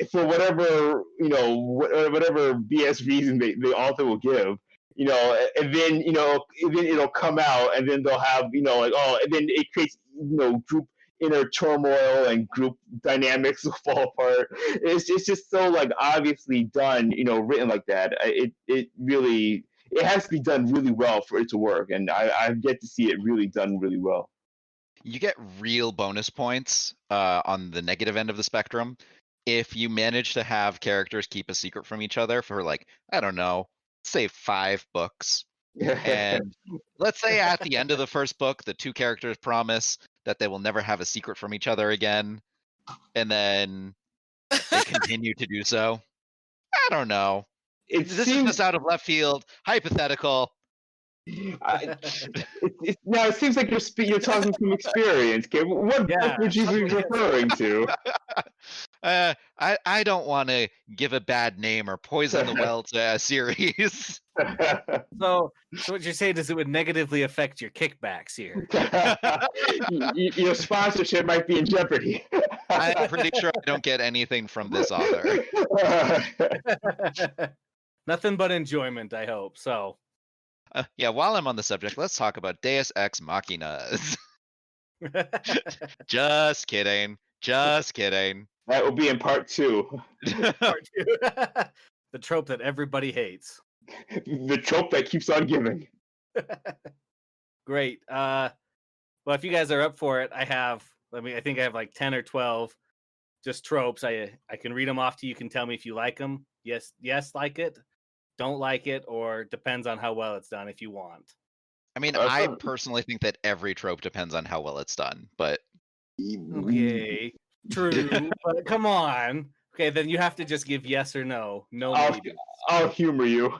for whatever, you know, whatever BS reason the author will give, you know, and then, you know, then it'll come out, and then they'll have, you know, like, oh, and then it creates, you know, group inner turmoil and group dynamics will fall apart. It's just so like obviously done, you know, written like that. It really, it has to be done really well for it to work, and I've yet to see it really done really well. You get real bonus points on the negative end of the spectrum if you manage to have characters keep a secret from each other for like, I don't know, say 5 books. And let's say at the end of the first book, the 2 characters promise that they will never have a secret from each other again. and then they continue to do so. I don't know. It This is seems just out of left field, hypothetical. now it seems like you're talking from experience. Okay, what Yeah. book would you be referring to? I don't want to give a bad name or poison the well to a series. So what you're saying is it would negatively affect your kickbacks here. Your sponsorship might be in jeopardy. I'm pretty sure I don't get anything from this author. Nothing but enjoyment, I hope. So Yeah, while I'm on the subject, let's talk about Deus Ex Machinas. Just kidding. Just kidding. That will be in part 2. part 2. The trope that everybody hates. The trope that keeps on giving. Great. Well, if you guys are up for it, I think I have like 10 or 12 just tropes. I can read them off to you. You can tell me if you like them. Yes, like it. Don't like it, or depends on how well it's done if you want. I mean, I personally think that every trope depends on how well it's done, but Okay, true, but come on. Okay, then you have to just give yes or no. No, I'll humor you.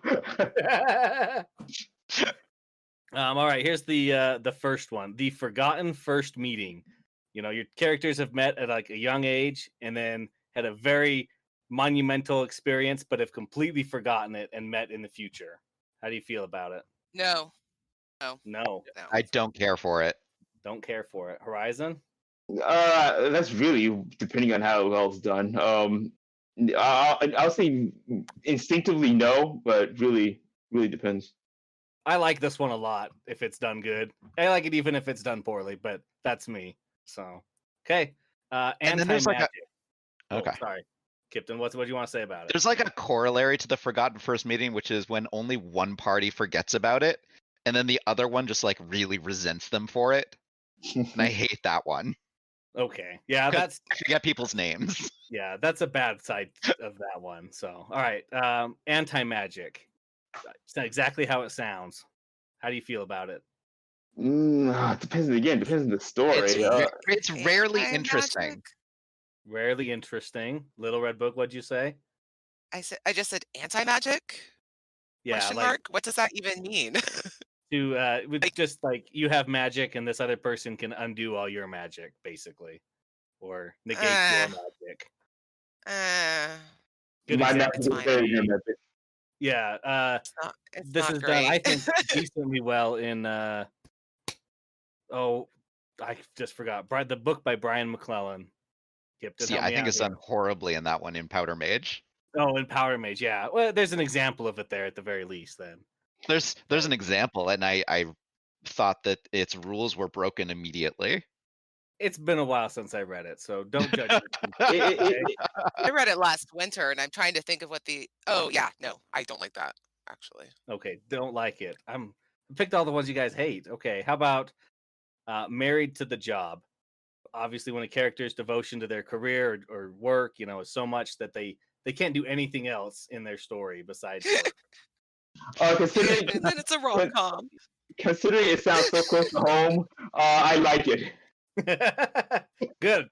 All right, here's the first one. The forgotten first meeting. You know, your characters have met at like a young age and then had a very monumental experience, but have completely forgotten it and met in the future. How do you feel about it? No. I don't care for it. Don't care for it. Horizon? That's really depending on how well it's done. I'll say instinctively no, but really depends. I like this one a lot if it's done good. I like it even if it's done poorly, but that's me. So, okay. And then there's like okay. Sorry. Kyptan, what do you want to say about it? There's like a corollary to the forgotten first meeting, which is when only one party forgets about it, and then the other one just like really resents them for it. And I hate that one. Okay. Yeah, I forget people's names. Yeah, that's a bad side of that one. So, all right. Anti-magic. It's not exactly how it sounds. How do you feel about it? Depends on the story. It's rarely interesting. Rarely interesting. LittleRedBook, what'd you say? I just said anti-magic? Yeah. Question mark? What does that even mean? Just like you have magic and this other person can undo all your magic, basically. Or negate your magic. Good example. Yeah. This is done, I think, decently well in I just forgot. The book by Brian McClellan. I think it's done horribly in that one in Powder Mage. Oh, in Powder Mage, yeah. Well, there's an example of it there at the very least. Then there's an example, and I thought that its rules were broken immediately. It's been a while since I read it, so don't judge me. I read it last winter, and I'm trying to think of what the. Oh yeah, no, I don't like that actually. Okay, don't like it. I picked all the ones you guys hate. Okay, how about Married to the Job? Obviously, when a character's devotion to their career or work, is so much that they can't do anything else in their story besides work. And then it's a rom-com. Considering it sounds so close to home, I like it. Good.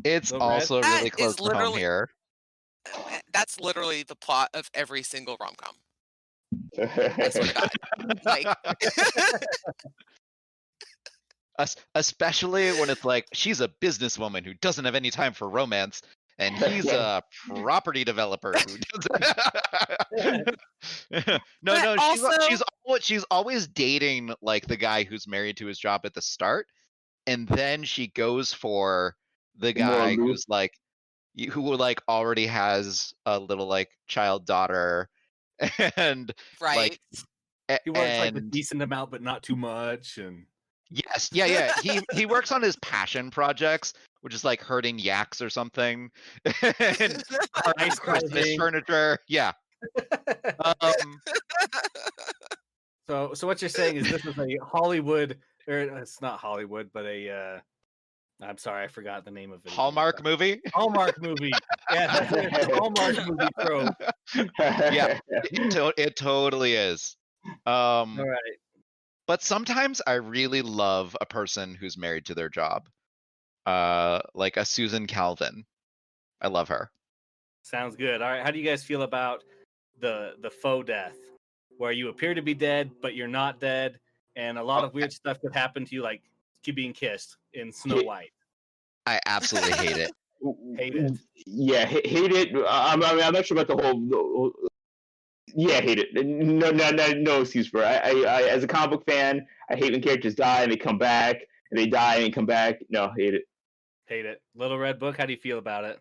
It's also really close to home here. That's literally the plot of every single rom-com. I swear to God. Like... Especially when it's like she's a businesswoman who doesn't have any time for romance, and he's a property developer who doesn't. No. She's always dating like the guy who's married to his job at the start, and then she goes for the guy who already has a little like child daughter, and right. He works like a decent amount, but not too much, and. Yes, yeah. He works on his passion projects, which is like herding yaks or something, and Christmas furniture. Yeah. So what you're saying is this is a Hollywood, or it's not Hollywood, but I'm sorry, I forgot the name of it. Hallmark movie. Hallmark movie. Yeah, it's a Hallmark movie trope. Yeah, it totally is. All right. But sometimes I really love a person who's married to their job. like a Susan Calvin. I love her. Sounds good. All right, how do you guys feel about the faux death, where you appear to be dead but you're not dead, and a lot of weird stuff could happen to you, like being kissed in Snow White? I absolutely hate it. Hate it. Yeah, hate it. I'm not sure about the whole. Yeah, hate it. No excuse for it. I as a comic book fan, I hate when characters die and they come back, and they die and come back. No, hate it. Hate it. Little Red Book, how do you feel about it?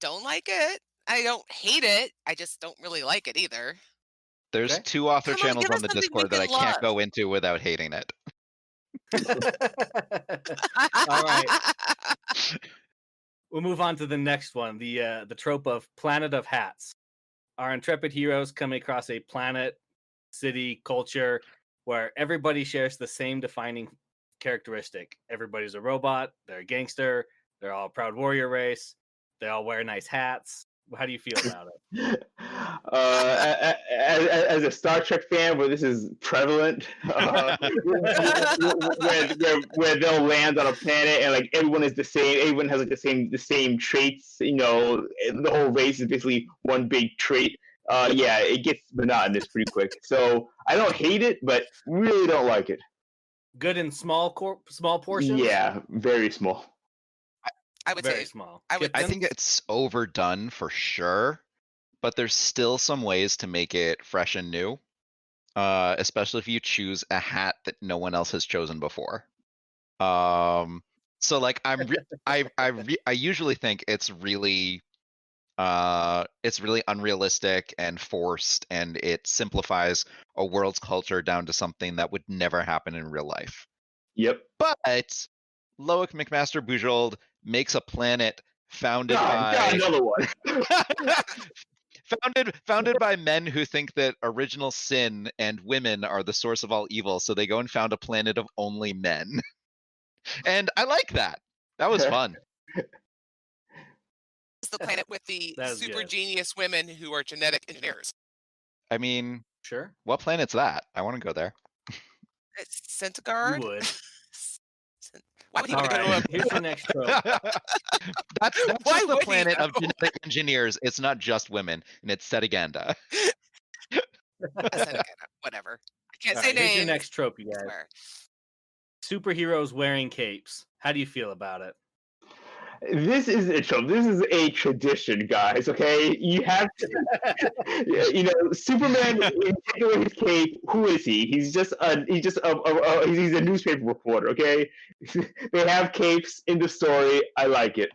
Don't like it. I don't hate it. I just don't really like it either. There's Okay. 2 author Come on, channels give on us the something we Discord that I can can't love. go into without hating it. All right. We'll move on to the next one, the trope of Planet of Hats. Our intrepid heroes come across a planet, city, culture where everybody shares the same defining characteristic. Everybody's a robot, they're a gangster, they're all a proud warrior race, they all wear nice hats. How do you feel about it? As a Star Trek fan, where this is prevalent, where they'll land on a planet and like everyone is the same, everyone has like the same traits. You know, the whole race is basically one big trait. Yeah, it gets monotonous pretty quick. So I don't hate it, but really don't like it. Good in small portions? Yeah, very small. I would Very say small. I would- I Kyptan? think it's overdone for sure, but there's still some ways to make it fresh and new. Especially if you choose a hat that no one else has chosen before. So like I usually think it's really unrealistic and forced, and it simplifies a world's culture down to something that would never happen in real life. Yep. But Loic McMaster Bujold makes a planet founded by another one. founded by men who think that original sin and women are the source of all evil, so they go and found a planet of only men. And I like that. That was fun. It's the planet with the That is super good. genius women who are genetic engineers. I mean, Sure. what planet's that? I want to go there. It's Centaur. You would. Why would he All want to go to right. Here's your next trope. That's Why just the would he, planet of though? genetic engineers. It's not just women, and it's Setaganda. Whatever. I can't All say right, here's your names. next trope, you I guys. swear. Superheroes wearing capes. How do you feel about it? This is a trope. This is a tradition, guys. Okay, you have to, you know, Superman. You take away his cape. Who is he? He's just he's a newspaper reporter. Okay, they have capes in the story. I like it.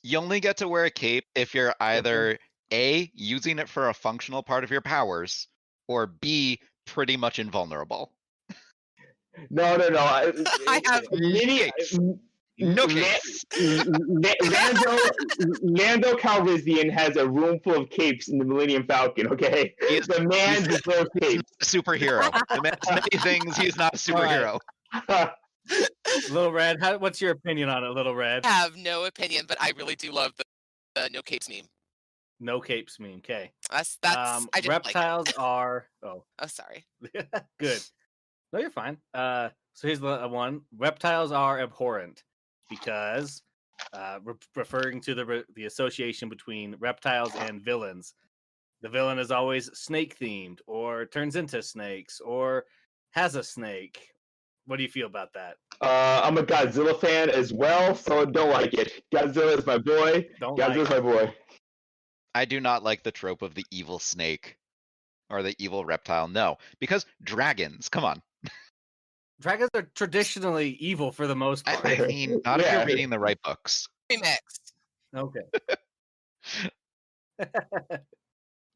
You only get to wear a cape if you're either A, using it for a functional part of your powers, or B, pretty much invulnerable. No. I have capes. No capes. Lando Calrissian has a room full of capes in the Millennium Falcon. Okay, the man deserves capes. Superhero. The man's many things. He's not a superhero. Little Red, what's your opinion on it, Little Red? I have no opinion, but I really do love the no capes meme. No capes meme. Okay. That's I just reptiles like it. are. Oh, sorry. Good. No, you're fine. So here's the one. Reptiles are abhorrent because referring to the association between reptiles and villains. The villain is always snake themed, or turns into snakes, or has a snake. What do you feel about that? I'm a Godzilla fan as well, so don't like it. Godzilla is my boy. Godzilla's my boy. I do not like the trope of the evil snake or the evil reptile. No, because dragons. Come on. Dragons are traditionally evil for the most part. I mean, not if you're reading the right books. Next. Okay.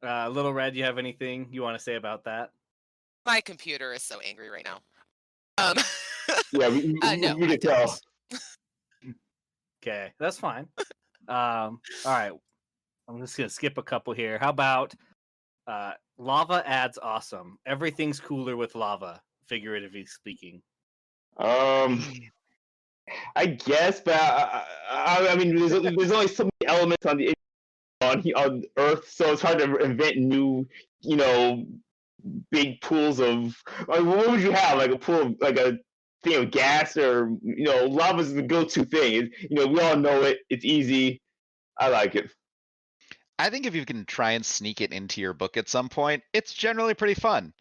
Little Red, you have anything you want to say about that? My computer is so angry right now. Yeah, we no, can tell. Okay, that's fine. All right. I'm just gonna skip a couple here. How about lava adds awesome? Everything's cooler with lava, figuratively speaking. I guess, but I mean, there's only so many elements on Earth, so it's hard to invent new, you know, big pools of. Like, what would you have? Like a pool of like a gas or lava's the go-to thing. We all know it. It's easy. I like it. I think if you can try and sneak it into your book at some point, it's generally pretty fun.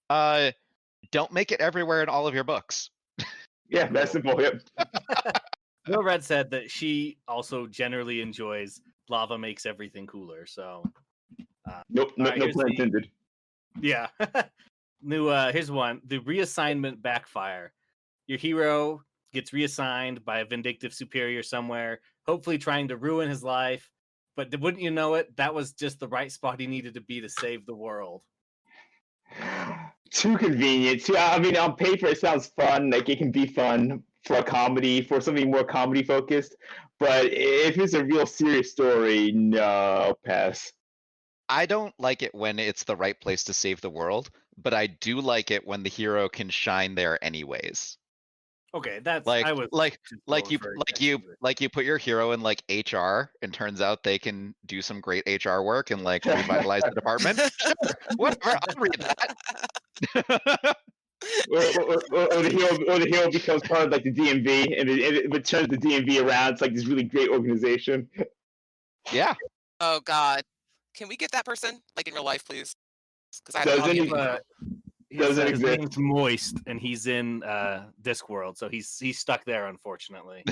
Don't make it everywhere in all of your books. Yeah, that's simple. Yep. LittleRed said that she also generally enjoys lava makes everything cooler. So, Nope, no pun intended. Yeah. Here's one. The reassignment backfire. Your hero gets reassigned by a vindictive superior somewhere, hopefully trying to ruin his life. But wouldn't you know it, that was just the right spot he needed to be to save the world. Too convenient. I mean, on paper it sounds fun. Like it can be fun for a comedy, for something more comedy focused. But if it's a real serious story, no, pass. I don't like it when it's the right place to save the world, but I do like it when the hero can shine there anyways. Okay, that's like I was you put your hero in like HR, and turns out they can do some great HR work and like revitalize the department. Sure, whatever, I'll read that. or the hero becomes part of like the DMV, and it turns the DMV around. It's like this really great organization. Yeah. Oh God, can we get that person like in real life, please? Because I Doesn't his name's Moist, and he's in Discworld, so he's stuck there, unfortunately.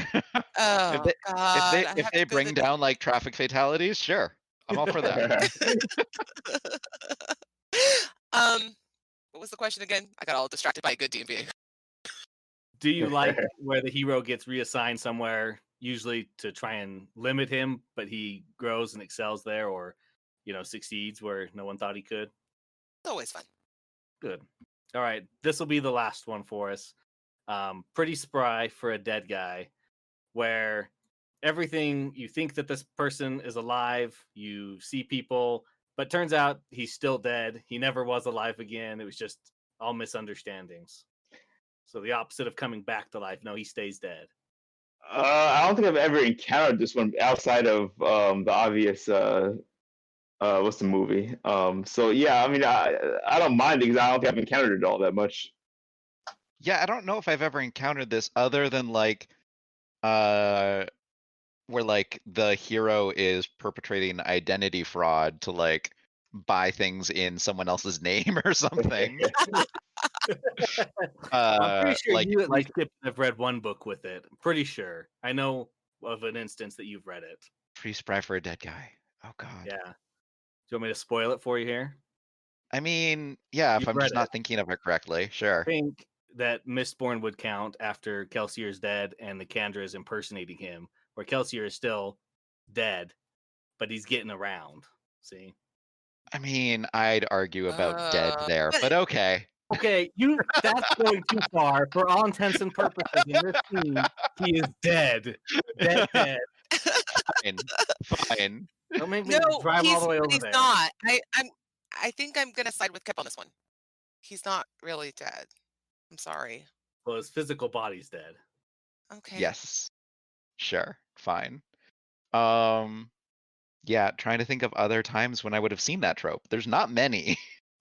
Oh God! If they bring down like traffic fatalities, sure, I'm all for that. What was the question again? I got all distracted by a good D&B. Do you like where the hero gets reassigned somewhere, usually to try and limit him, but he grows and excels there, or succeeds where no one thought he could? It's always fun. Good. All right, this will be the last one for us. Pretty spry for a dead guy, where everything you think that this person is alive, you see people, but turns out he's still dead. He never was alive again. It was just all misunderstandings. So the opposite of coming back to life. No, he stays dead. I don't think I've ever encountered this one outside of the obvious. What's the movie? So yeah, I mean, I don't mind it because I don't think I've encountered it all that much. Yeah, I don't know if I've ever encountered this other than like, where like the hero is perpetrating identity fraud to like buy things in someone else's name or something. I'm pretty sure like you at least have read one book with it. I'm pretty sure. I know of an instance that you've read it. pretty spry for a dead guy. Oh God. Yeah. Do you want me to spoil it for you here? I mean, yeah, if You've I'm read just not it. thinking of it correctly, I sure. think that Mistborn would count after Kelsier is dead and the Kandra is impersonating him, where Kelsier is still dead, but he's getting around. See? I mean, I'd argue about dead there, but okay. Okay, that's going too far. For all intents and purposes, in this scene, he is dead. Dead. Fine. Don't make me drive all the way over he's there. Not. I think I'm gonna side with Kip on this one. He's not really dead. I'm sorry. Well, his physical body's dead. Okay. Yes. Sure. Fine. Yeah, trying to think of other times when I would have seen that trope. There's not many.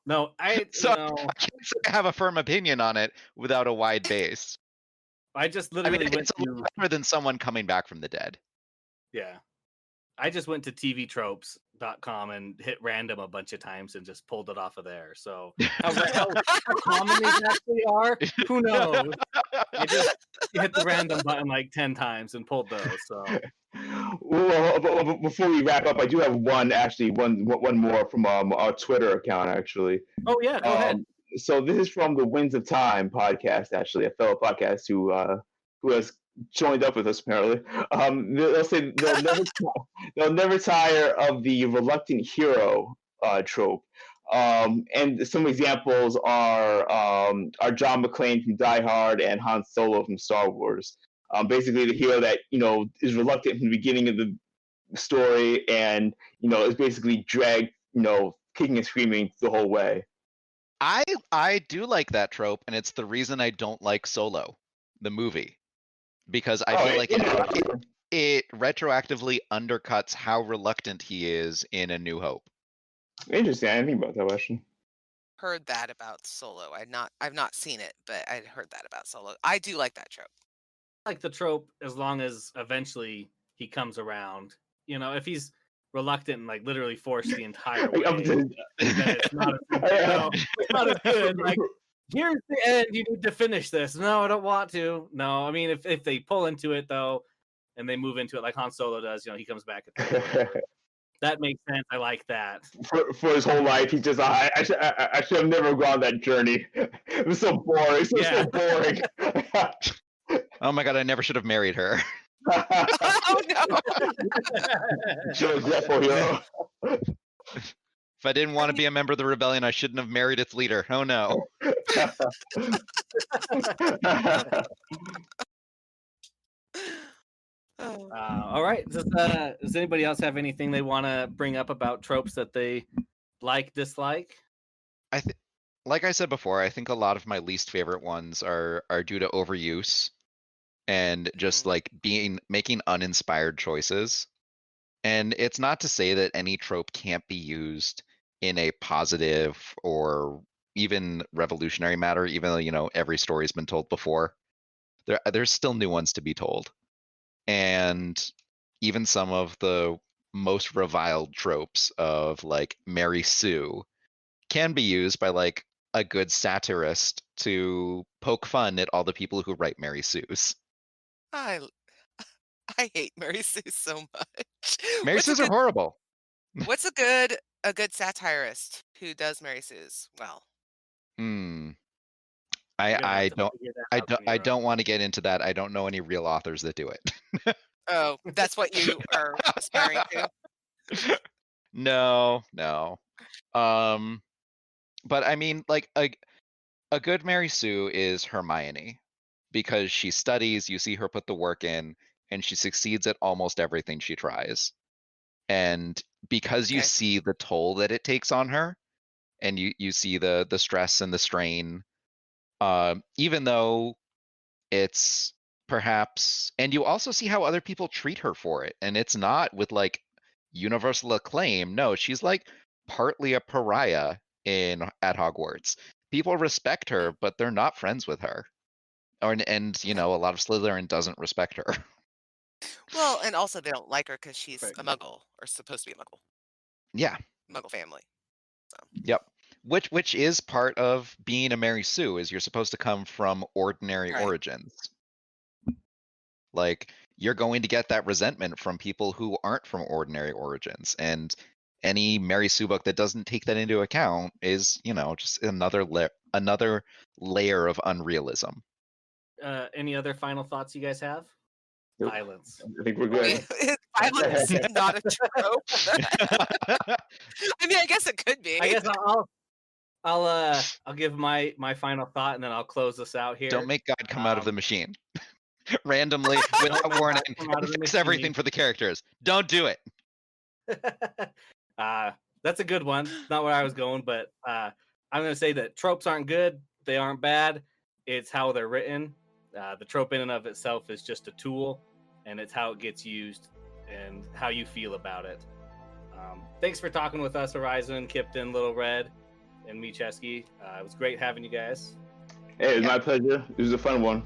No, I can't say I have a firm opinion on it without a wide base. I just literally went it's a little better than someone coming back from the dead. Yeah. I just went to tvtropes.com and hit random a bunch of times and just pulled it off of there. So how common these actually are, who knows? I just hit the random button like 10 times and pulled those. So well, before we wrap up, I do have one more from our Twitter account actually. Oh yeah, go ahead. So this is from the Winds of Time podcast, actually, a fellow podcast who has joined up with us apparently. They'll say they'll never tire of the reluctant hero trope. And some examples are John McClane from Die Hard and Han Solo from Star Wars. Basically, the hero that is reluctant from the beginning of the story, and is basically dragged, kicking and screaming the whole way. I do like that trope, and it's the reason I don't like Solo, the movie, because I feel like it retroactively undercuts how reluctant he is in A New Hope. Interesting. I didn't think about that question. heard that about Solo. I've not seen it, but I'd heard that about Solo. I do like that trope. Like the trope, as long as eventually he comes around. You know, if he's reluctant and like literally forced the entire way, then it's not it's not as good. Like, here's the end. You need to finish this. No, I don't want to. No, I mean, if they pull into it though, and they move into it like Han Solo does, he comes back at the end. That makes sense. I like that. For his whole life, he just I should have never gone that journey. It was so boring. So boring. Oh my god, I never should have married her. Oh no! Joe example hero. If I didn't want to be a member of the rebellion, I shouldn't have married its leader. Oh no. All right. Does anybody else have anything they want to bring up about tropes that they like, dislike? Like I said before, I think a lot of my least favorite ones are due to overuse and just like making uninspired choices. And it's not to say that any trope can't be used in a positive or even revolutionary manner, even though every story's been told before. There's still new ones to be told. And even some of the most reviled tropes of like Mary Sue can be used by like a good satirist to poke fun at all the people who write Mary Sues. I hate Mary Sue so much. Mary Sues are horrible. What's a good satirist who does Mary Sue's well? I don't want to get into that. I don't know any real authors that do it. Oh, that's what you are aspiring to? No. But I mean, like a good Mary Sue is Hermione because she studies, you see her put the work in, and she succeeds at almost everything she tries. And because you see the toll that it takes on her, and you see the stress and the strain, even though it's perhaps, and you also see how other people treat her for it, and it's not with like universal acclaim. No, she's like partly a pariah at Hogwarts. People respect her, but they're not friends with her. And a lot of Slytherin doesn't respect her. Well, and also they don't like her because she's a Muggle, or supposed to be a Muggle. Yeah. Muggle family. So. Yep. Which is part of being a Mary Sue, is you're supposed to come from ordinary origins. Like, you're going to get that resentment from people who aren't from ordinary origins, and any Mary Sue book that doesn't take that into account is, just another layer of unrealism. Any other final thoughts you guys have? Nope. Violence. I think we're good. Violence is not a trope. I mean, I guess it could be. I guess I'll give my final thought and then I'll close this out here. Don't make God come out of the machine randomly without warning and fix everything for the characters. Don't do it. That's a good one. Not where I was going, but I'm going to say that tropes aren't good. They aren't bad. It's how they're written. The trope in and of itself is just a tool, and it's how it gets used and how you feel about it. Thanks for talking with us, Horizon, Kyptan, Little Red, and me, Cesky. It was great having you guys. Hey, it was my pleasure. It was a fun one.